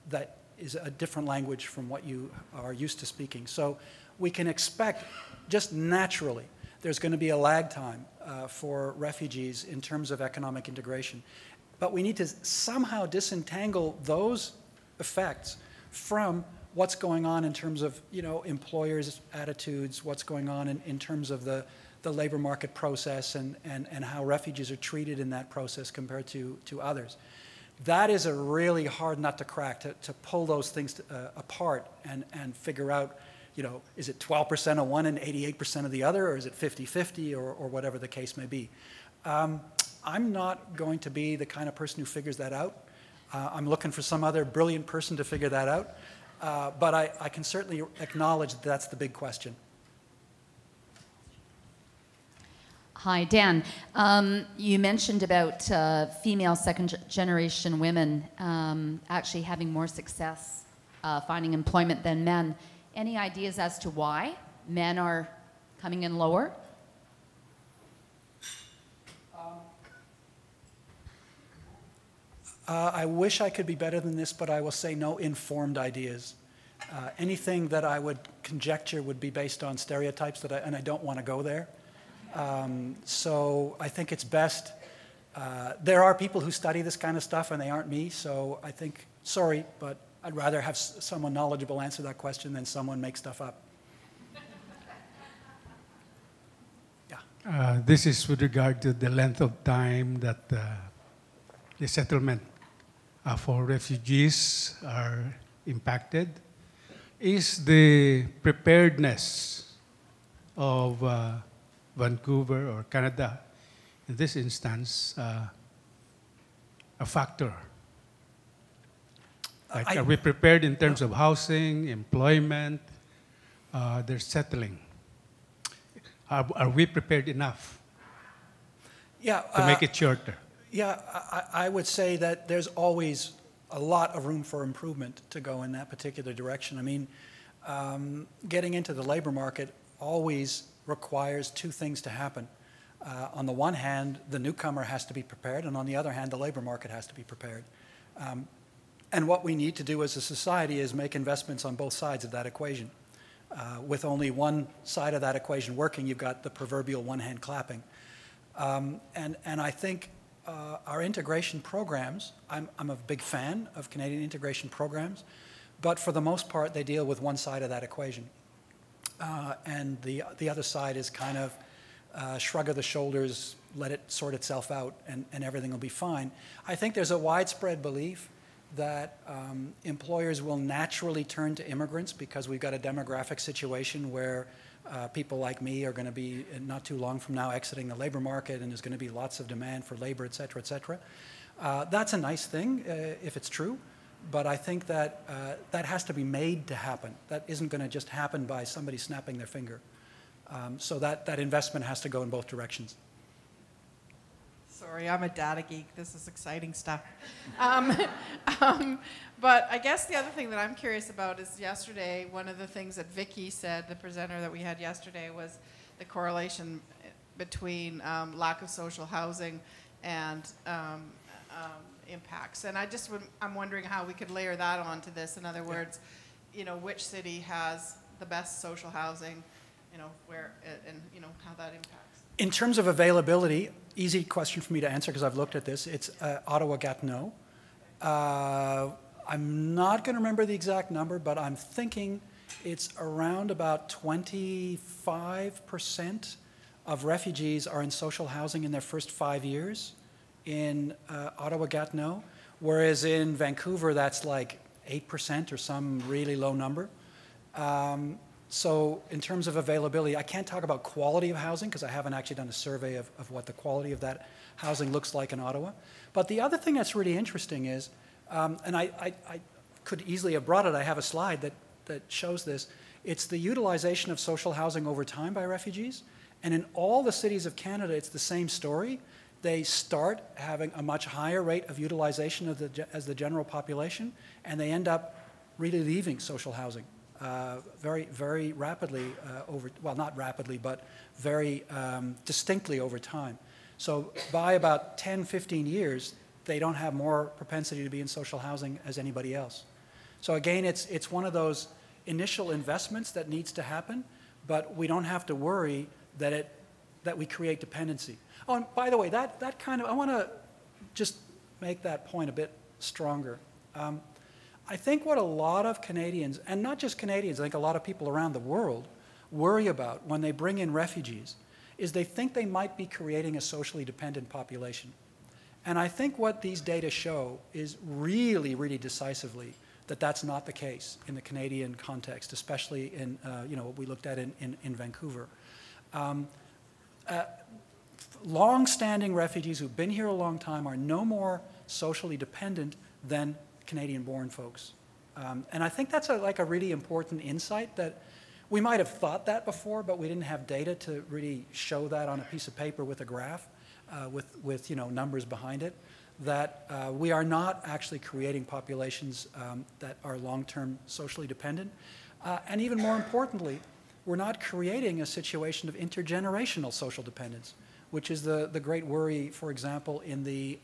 that is a different language from what you are used to speaking. So we can expect, just naturally, there's going to be a lag time for refugees in terms of economic integration. But we need to somehow disentangle those effects from what's going on in terms of, you know, employers' attitudes, what's going on in terms of the labor market process and how refugees are treated in that process compared to others. That is a really hard nut to crack, to pull those things apart and figure out, you know, is it 12% of one and 88% of the other, or is it 50-50, or whatever the case may be. I'm not going to be the kind of person who figures that out. I'm looking for some other brilliant person to figure that out. But I can certainly acknowledge that's the big question. Hi, Dan. You mentioned about female second-generation women actually having more success finding employment than men. Any ideas as to why men are coming in lower? I wish I could be better than this, but I will say no informed ideas. Anything that I would conjecture would be based on stereotypes, and I don't want to go there. So I think it's best. There are people who study this kind of stuff, and they aren't me, so I think, sorry, but I'd rather have someone knowledgeable answer that question than someone make stuff up. Yeah. This is with regard to the length of time that the settlement for refugees are impacted. Is the preparedness of Vancouver or Canada, in this instance, a factor? Like, are we prepared in terms of housing, employment, their settling? Are we prepared enough to make it shorter? Yeah, I would say that there's always a lot of room for improvement to go in that particular direction. I mean, getting into the labor market always requires two things to happen. On the one hand, the newcomer has to be prepared, and on the other hand, the labor market has to be prepared. And what we need to do as a society is make investments on both sides of that equation. With only one side of that equation working, you've got the proverbial one hand clapping. And I think our integration programs, I'm a big fan of Canadian integration programs, but for the most part, they deal with one side of that equation. and the other side is kind of shrug of the shoulders, let it sort itself out, and everything will be fine. I think there's a widespread belief that employers will naturally turn to immigrants because we've got a demographic situation where people like me are going to be, not too long from now, exiting the labor market, and there's going to be lots of demand for labor, et cetera, et cetera. That's a nice thing if it's true, but I think that that has to be made to happen. That isn't going to just happen by somebody snapping their finger. So that investment has to go in both directions. Sorry, I'm a data geek. This is exciting stuff. But I guess the other thing that I'm curious about is yesterday, one of the things that Vicky said, the presenter that we had yesterday, was the correlation between lack of social housing and impacts. And I'm wondering how we could layer that onto this. In other words, you know, which city has the best social housing, you know, where, and you know, how that impacts. In terms of availability, easy question for me to answer because I've looked at this. It's Ottawa-Gatineau. I'm not going to remember the exact number, but I'm thinking it's around about 25% of refugees are in social housing in their first 5 years in Ottawa-Gatineau, whereas in Vancouver that's like 8% or some really low number. So in terms of availability, I can't talk about quality of housing because I haven't actually done a survey of what the quality of that housing looks like in Ottawa. But the other thing that's really interesting is, and I could easily have brought it, I have a slide that shows this, it's the utilization of social housing over time by refugees. And in all the cities of Canada, it's the same story. They start having a much higher rate of utilization as the general population, and they end up really leaving social housing. Very, very rapidly well, not rapidly, but very distinctly over time. So by about 10, 15 years, they don't have more propensity to be in social housing as anybody else. So again, it's one of those initial investments that needs to happen, but we don't have to worry that we create dependency. Oh, and by the way, that kind of, I want to just make that point a bit stronger. I think what a lot of Canadians, and not just Canadians, I think a lot of people around the world worry about when they bring in refugees is they think they might be creating a socially dependent population. And I think what these data show is really, really decisively that that's not the case in the Canadian context, especially in you know, what we looked at in Vancouver. Long-standing refugees who've been here a long time are no more socially dependent than Canadian-born folks. And I think that's like a really important insight that we might have thought that before, but we didn't have data to really show that on a piece of paper with a graph, with you know, numbers behind it, that we are not actually creating populations that are long-term socially dependent. And even more importantly, we're not creating a situation of intergenerational social dependence, which is the great worry, for example, in the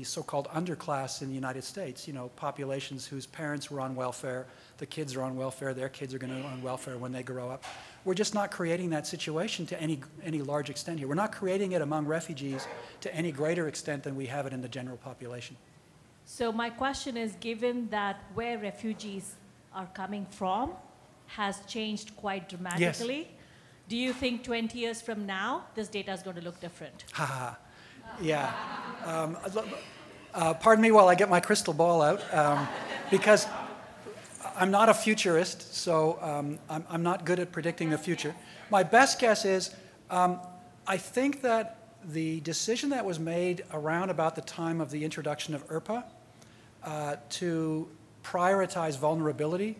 so-called underclass in the United States, you know, populations whose parents were on welfare, the kids are on welfare, their kids are going to be on welfare when they grow up. We're just not creating that situation to any large extent here. We're not creating it among refugees to any greater extent than we have it in the general population. So my question is, given that where refugees are coming from has changed quite dramatically, yes. Do you think 20 years from now, this data is going to look different? Ha ha. Yeah. Pardon me while I get my crystal ball out, because I'm not a futurist, so I'm not good at predicting the future. My best guess is I think that the decision that was made around about the time of the introduction of IRPA to prioritize vulnerability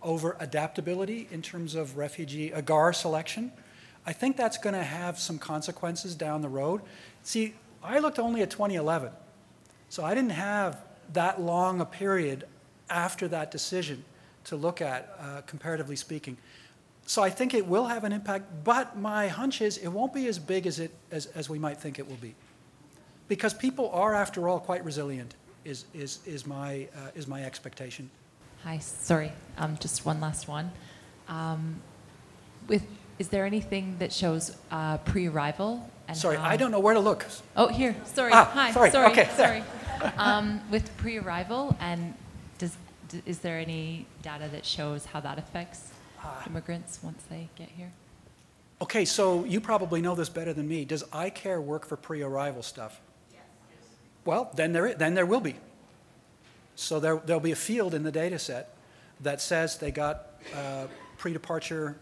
over adaptability in terms of refugee agar selection, I think that's going to have some consequences down the road. See, I looked only at 2011, so I didn't have that long a period after that decision to look at, comparatively speaking. So I think it will have an impact, but my hunch is it won't be as big as we might think it will be, because people are, after all, quite resilient. Is my expectation. Hi, sorry, just one last one. Is there anything that shows pre-arrival? Sorry, I don't know where to look. Oh, here, sorry. Hi, sorry. Okay, sorry. With pre-arrival, and is there any data that shows how that affects immigrants once they get here? Okay, so you probably know this better than me. Does iCare work for pre-arrival stuff? Yes. Well, then there will be. So there'll be a field in the data set that says they got pre-departure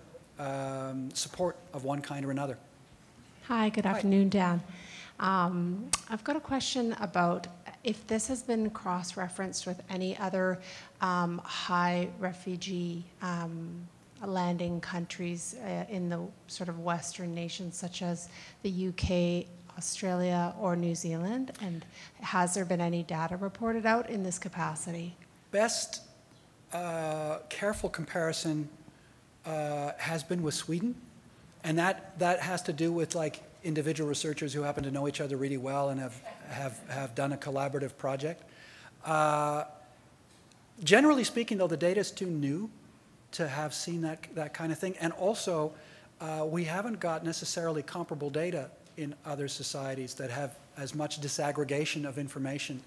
support of one kind or another. Hi, good afternoon, Dan. I've got a question about if this has been cross-referenced with any other high refugee landing countries in the sort of Western nations, such as the UK, Australia, or New Zealand, and has there been any data reported out in this capacity? Best careful comparison has been with Sweden, and that has to do with like individual researchers who happen to know each other really well and have done a collaborative project. Generally speaking, though, the data is too new to have seen that kind of thing, and also we haven't got necessarily comparable data in other societies that have as much disaggregation of information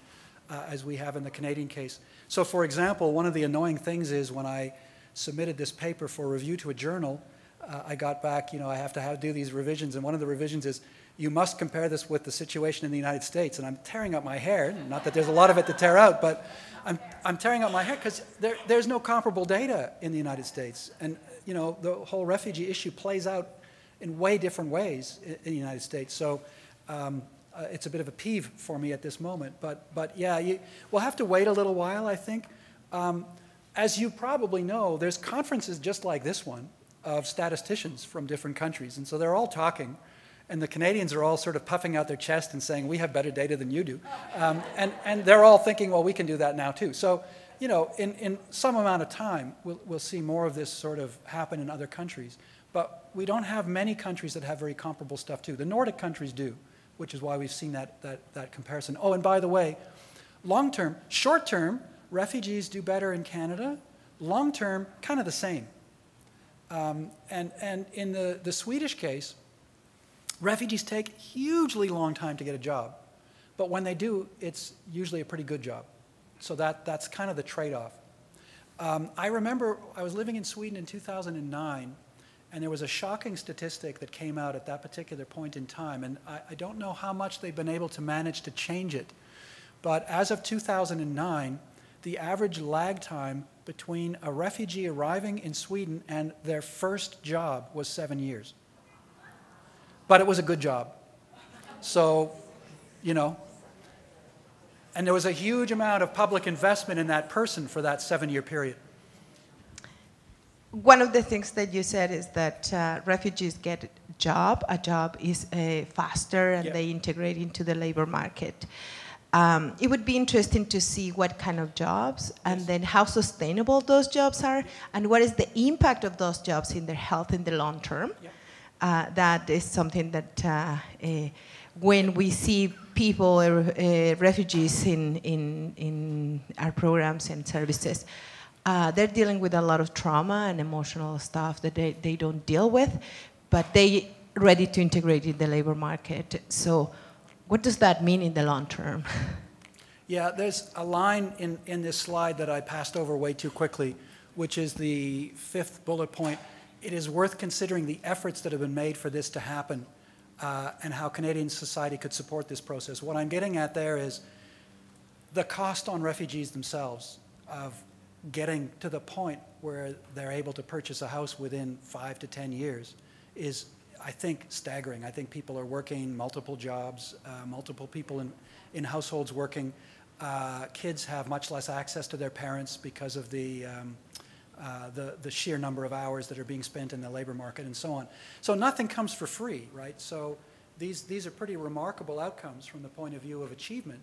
as we have in the Canadian case. So for example, one of the annoying things is when I submitted this paper for review to a journal, I got back, I have to do these revisions, and one of the revisions is, you must compare this with the situation in the United States. And I'm tearing up my hair, not that there's a lot of it to tear out, but I'm tearing up my hair because there's no comparable data in the United States. And the whole refugee issue plays out in way different ways in the United States. So it's a bit of a peeve for me at this moment. But yeah, we'll have to wait a little while, I think. As you probably know, there's conferences just like this one of statisticians from different countries. And so they're all talking. And the Canadians are all sort of puffing out their chest and saying, we have better data than you do. And they're all thinking, well, we can do that now too. So, in some amount of time, we'll see more of this sort of happen in other countries. But we don't have many countries that have very comparable stuff too. The Nordic countries do, which is why we've seen that comparison. Oh, and by the way, long-term, short-term, refugees do better in Canada. Long-term, kind of the same. And in the Swedish case, refugees take a hugely long time to get a job. But when they do, it's usually a pretty good job. So that's kind of the trade-off. I remember I was living in Sweden in 2009, and there was a shocking statistic that came out at that particular point in time. And I don't know how much they've been able to manage to change it. But as of 2009, the average lag time between a refugee arriving in Sweden and their first job was 7 years. But it was a good job. So, and there was a huge amount of public investment in that person for that 7-year period. One of the things that you said is that refugees get a job. A job is faster and they integrate into the labor market. It would be interesting to see what kind of jobs and then how sustainable those jobs are and what is the impact of those jobs in their health in the long term. That is something that when we see people, refugees in our programs and services, they're dealing with a lot of trauma and emotional stuff that they don't deal with, but they're ready to integrate in the labor market. So what does that mean in the long term? Yeah, there's a line in this slide that I passed over way too quickly, which is the 5th bullet point. It is worth considering the efforts that have been made for this to happen and how Canadian society could support this process. What I'm getting at there is the cost on refugees themselves of getting to the point where they're able to purchase a house within 5 to 10 years is, I think, staggering. I think people are working multiple jobs, multiple people in households working. Kids have much less access to their parents because of the sheer number of hours that are being spent in the labor market and so on. So nothing comes for free, right? So these are pretty remarkable outcomes from the point of view of achievement,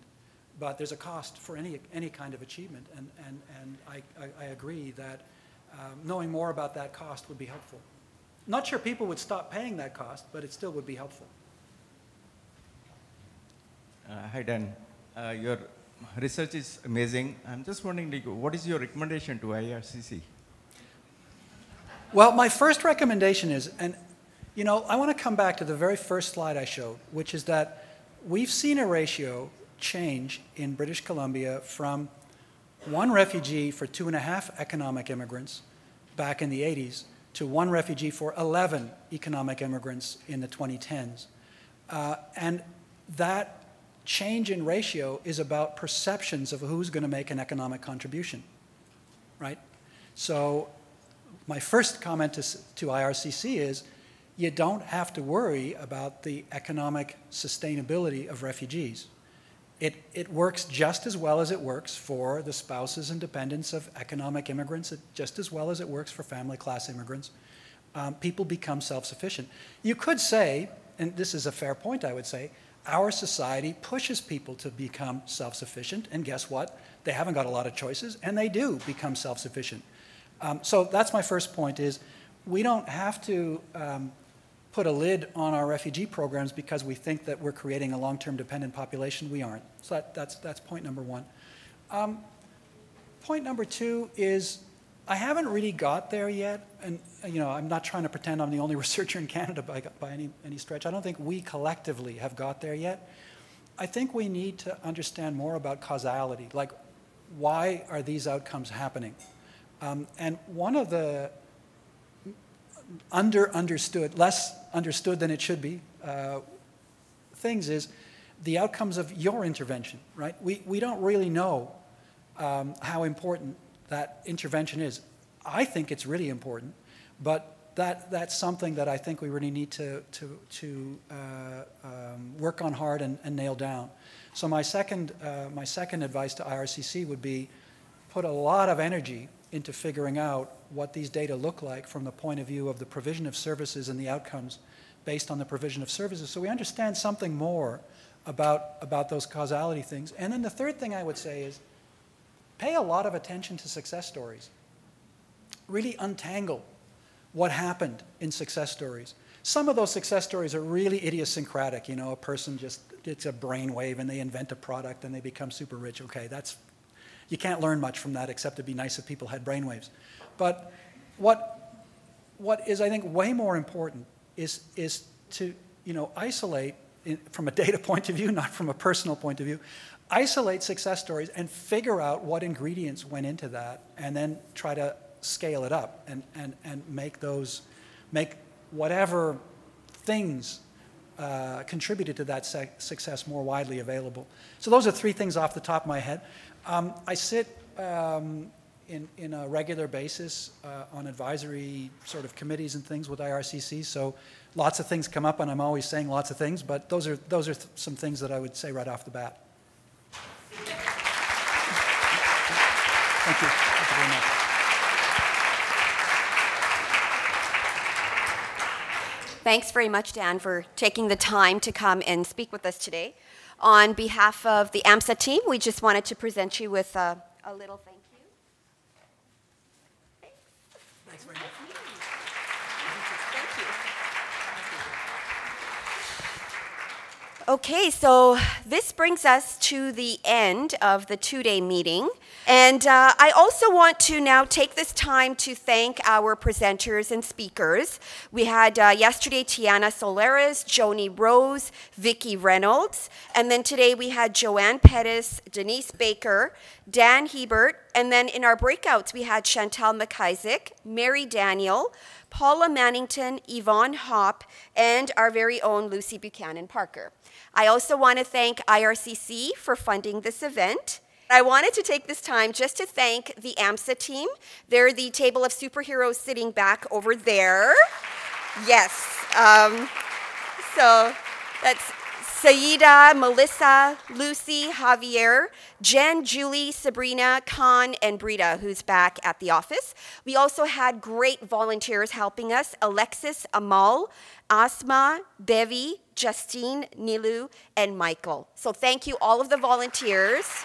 but there's a cost for any kind of achievement, and I agree that knowing more about that cost would be helpful. Not sure people would stop paying that cost, but it still would be helpful. Hi, Dan. Your research is amazing. I'm just wondering, what is your recommendation to IRCC? Well, my first recommendation is, and I want to come back to the very first slide I showed, which is that we've seen a ratio change in British Columbia from 1 refugee for 2.5 economic immigrants back in the 80s to 1 refugee for 11 economic immigrants in the 2010s. And that change in ratio is about perceptions of who's going to make an economic contribution, right? So my first comment to IRCC is, you don't have to worry about the economic sustainability of refugees. It works just as well as it works for the spouses and dependents of economic immigrants, just as well as it works for family class immigrants. People become self-sufficient. You could say, and this is a fair point I would say, our society pushes people to become self-sufficient, and guess what? They haven't got a lot of choices, and they do become self-sufficient. So that's my first point is, we don't have to put a lid on our refugee programs because we think that we're creating a long-term dependent population. We aren't. So that's point number one. Point number two is, I haven't really got there yet, and I'm not trying to pretend I'm the only researcher in Canada by any stretch. I don't think we collectively have got there yet. I think we need to understand more about causality, like why are these outcomes happening? And one of the understood, less understood than it should be, things is the outcomes of your intervention, right? We don't really know how important that intervention is. I think it's really important, but that's something that I think we really need to work on hard and nail down. So my second advice to IRCC would be, put a lot of energy into figuring out what these data look like from the point of view of the provision of services and the outcomes based on the provision of services, so we understand something more about those causality things. And then the third thing I would say is, pay a lot of attention to success stories. Really untangle what happened in success stories. Some of those success stories are really idiosyncratic. A person just gets a brainwave and they invent a product and they become super rich. Okay, you can't learn much from that, except it'd be nice if people had brainwaves. But what is, I think, way more important is to isolate, from a data point of view, not from a personal point of view, isolate success stories and figure out what ingredients went into that, and then try to scale it up and make whatever things contributed to that success more widely available. So those are three things off the top of my head. I sit in a regular basis on advisory sort of committees and things with IRCC, so lots of things come up and I'm always saying lots of things, but those are some things that I would say right off the bat. Thank you. Thank you very much. Thanks very much, Dan, for taking the time to come and speak with us today. On behalf of the AMSA team, we just wanted to present you with a little thank you. Thanks very much. Thank you. Okay, so this brings us to the end of the two-day meeting. And I also want to now take this time to thank our presenters and speakers. We had yesterday Tiana Solares, Joni Rose, Vicki Reynolds, and then today we had Joanne Pettis, Denise Baker, Dan Hebert, and then in our breakouts we had Chantal McIsaac, Mary Daniel, Paula Mannington, Yvonne Hopp, and our very own Lucy Buchanan Parker. I also want to thank IRCC for funding this event. I wanted to take this time just to thank the AMSA team. They're the table of superheroes sitting back over there. Yes. So that's Saida, Melissa, Lucy, Javier, Jen, Julie, Sabrina, Khan, and Brita, who's back at the office. We also had great volunteers helping us: Alexis, Amal, Asma, Devi, Justine, Nilu, and Michael. So thank you, all of the volunteers.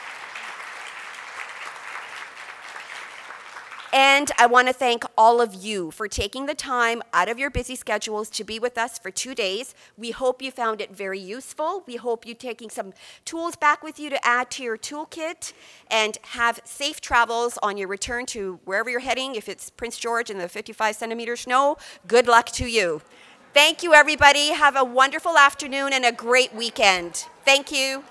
And I want to thank all of you for taking the time out of your busy schedules to be with us for 2 days. We hope you found it very useful. We hope you're taking some tools back with you to add to your toolkit, and have safe travels on your return to wherever you're heading. If it's Prince George in the 55-centimeter snow, good luck to you. Thank you, everybody. Have a wonderful afternoon and a great weekend. Thank you.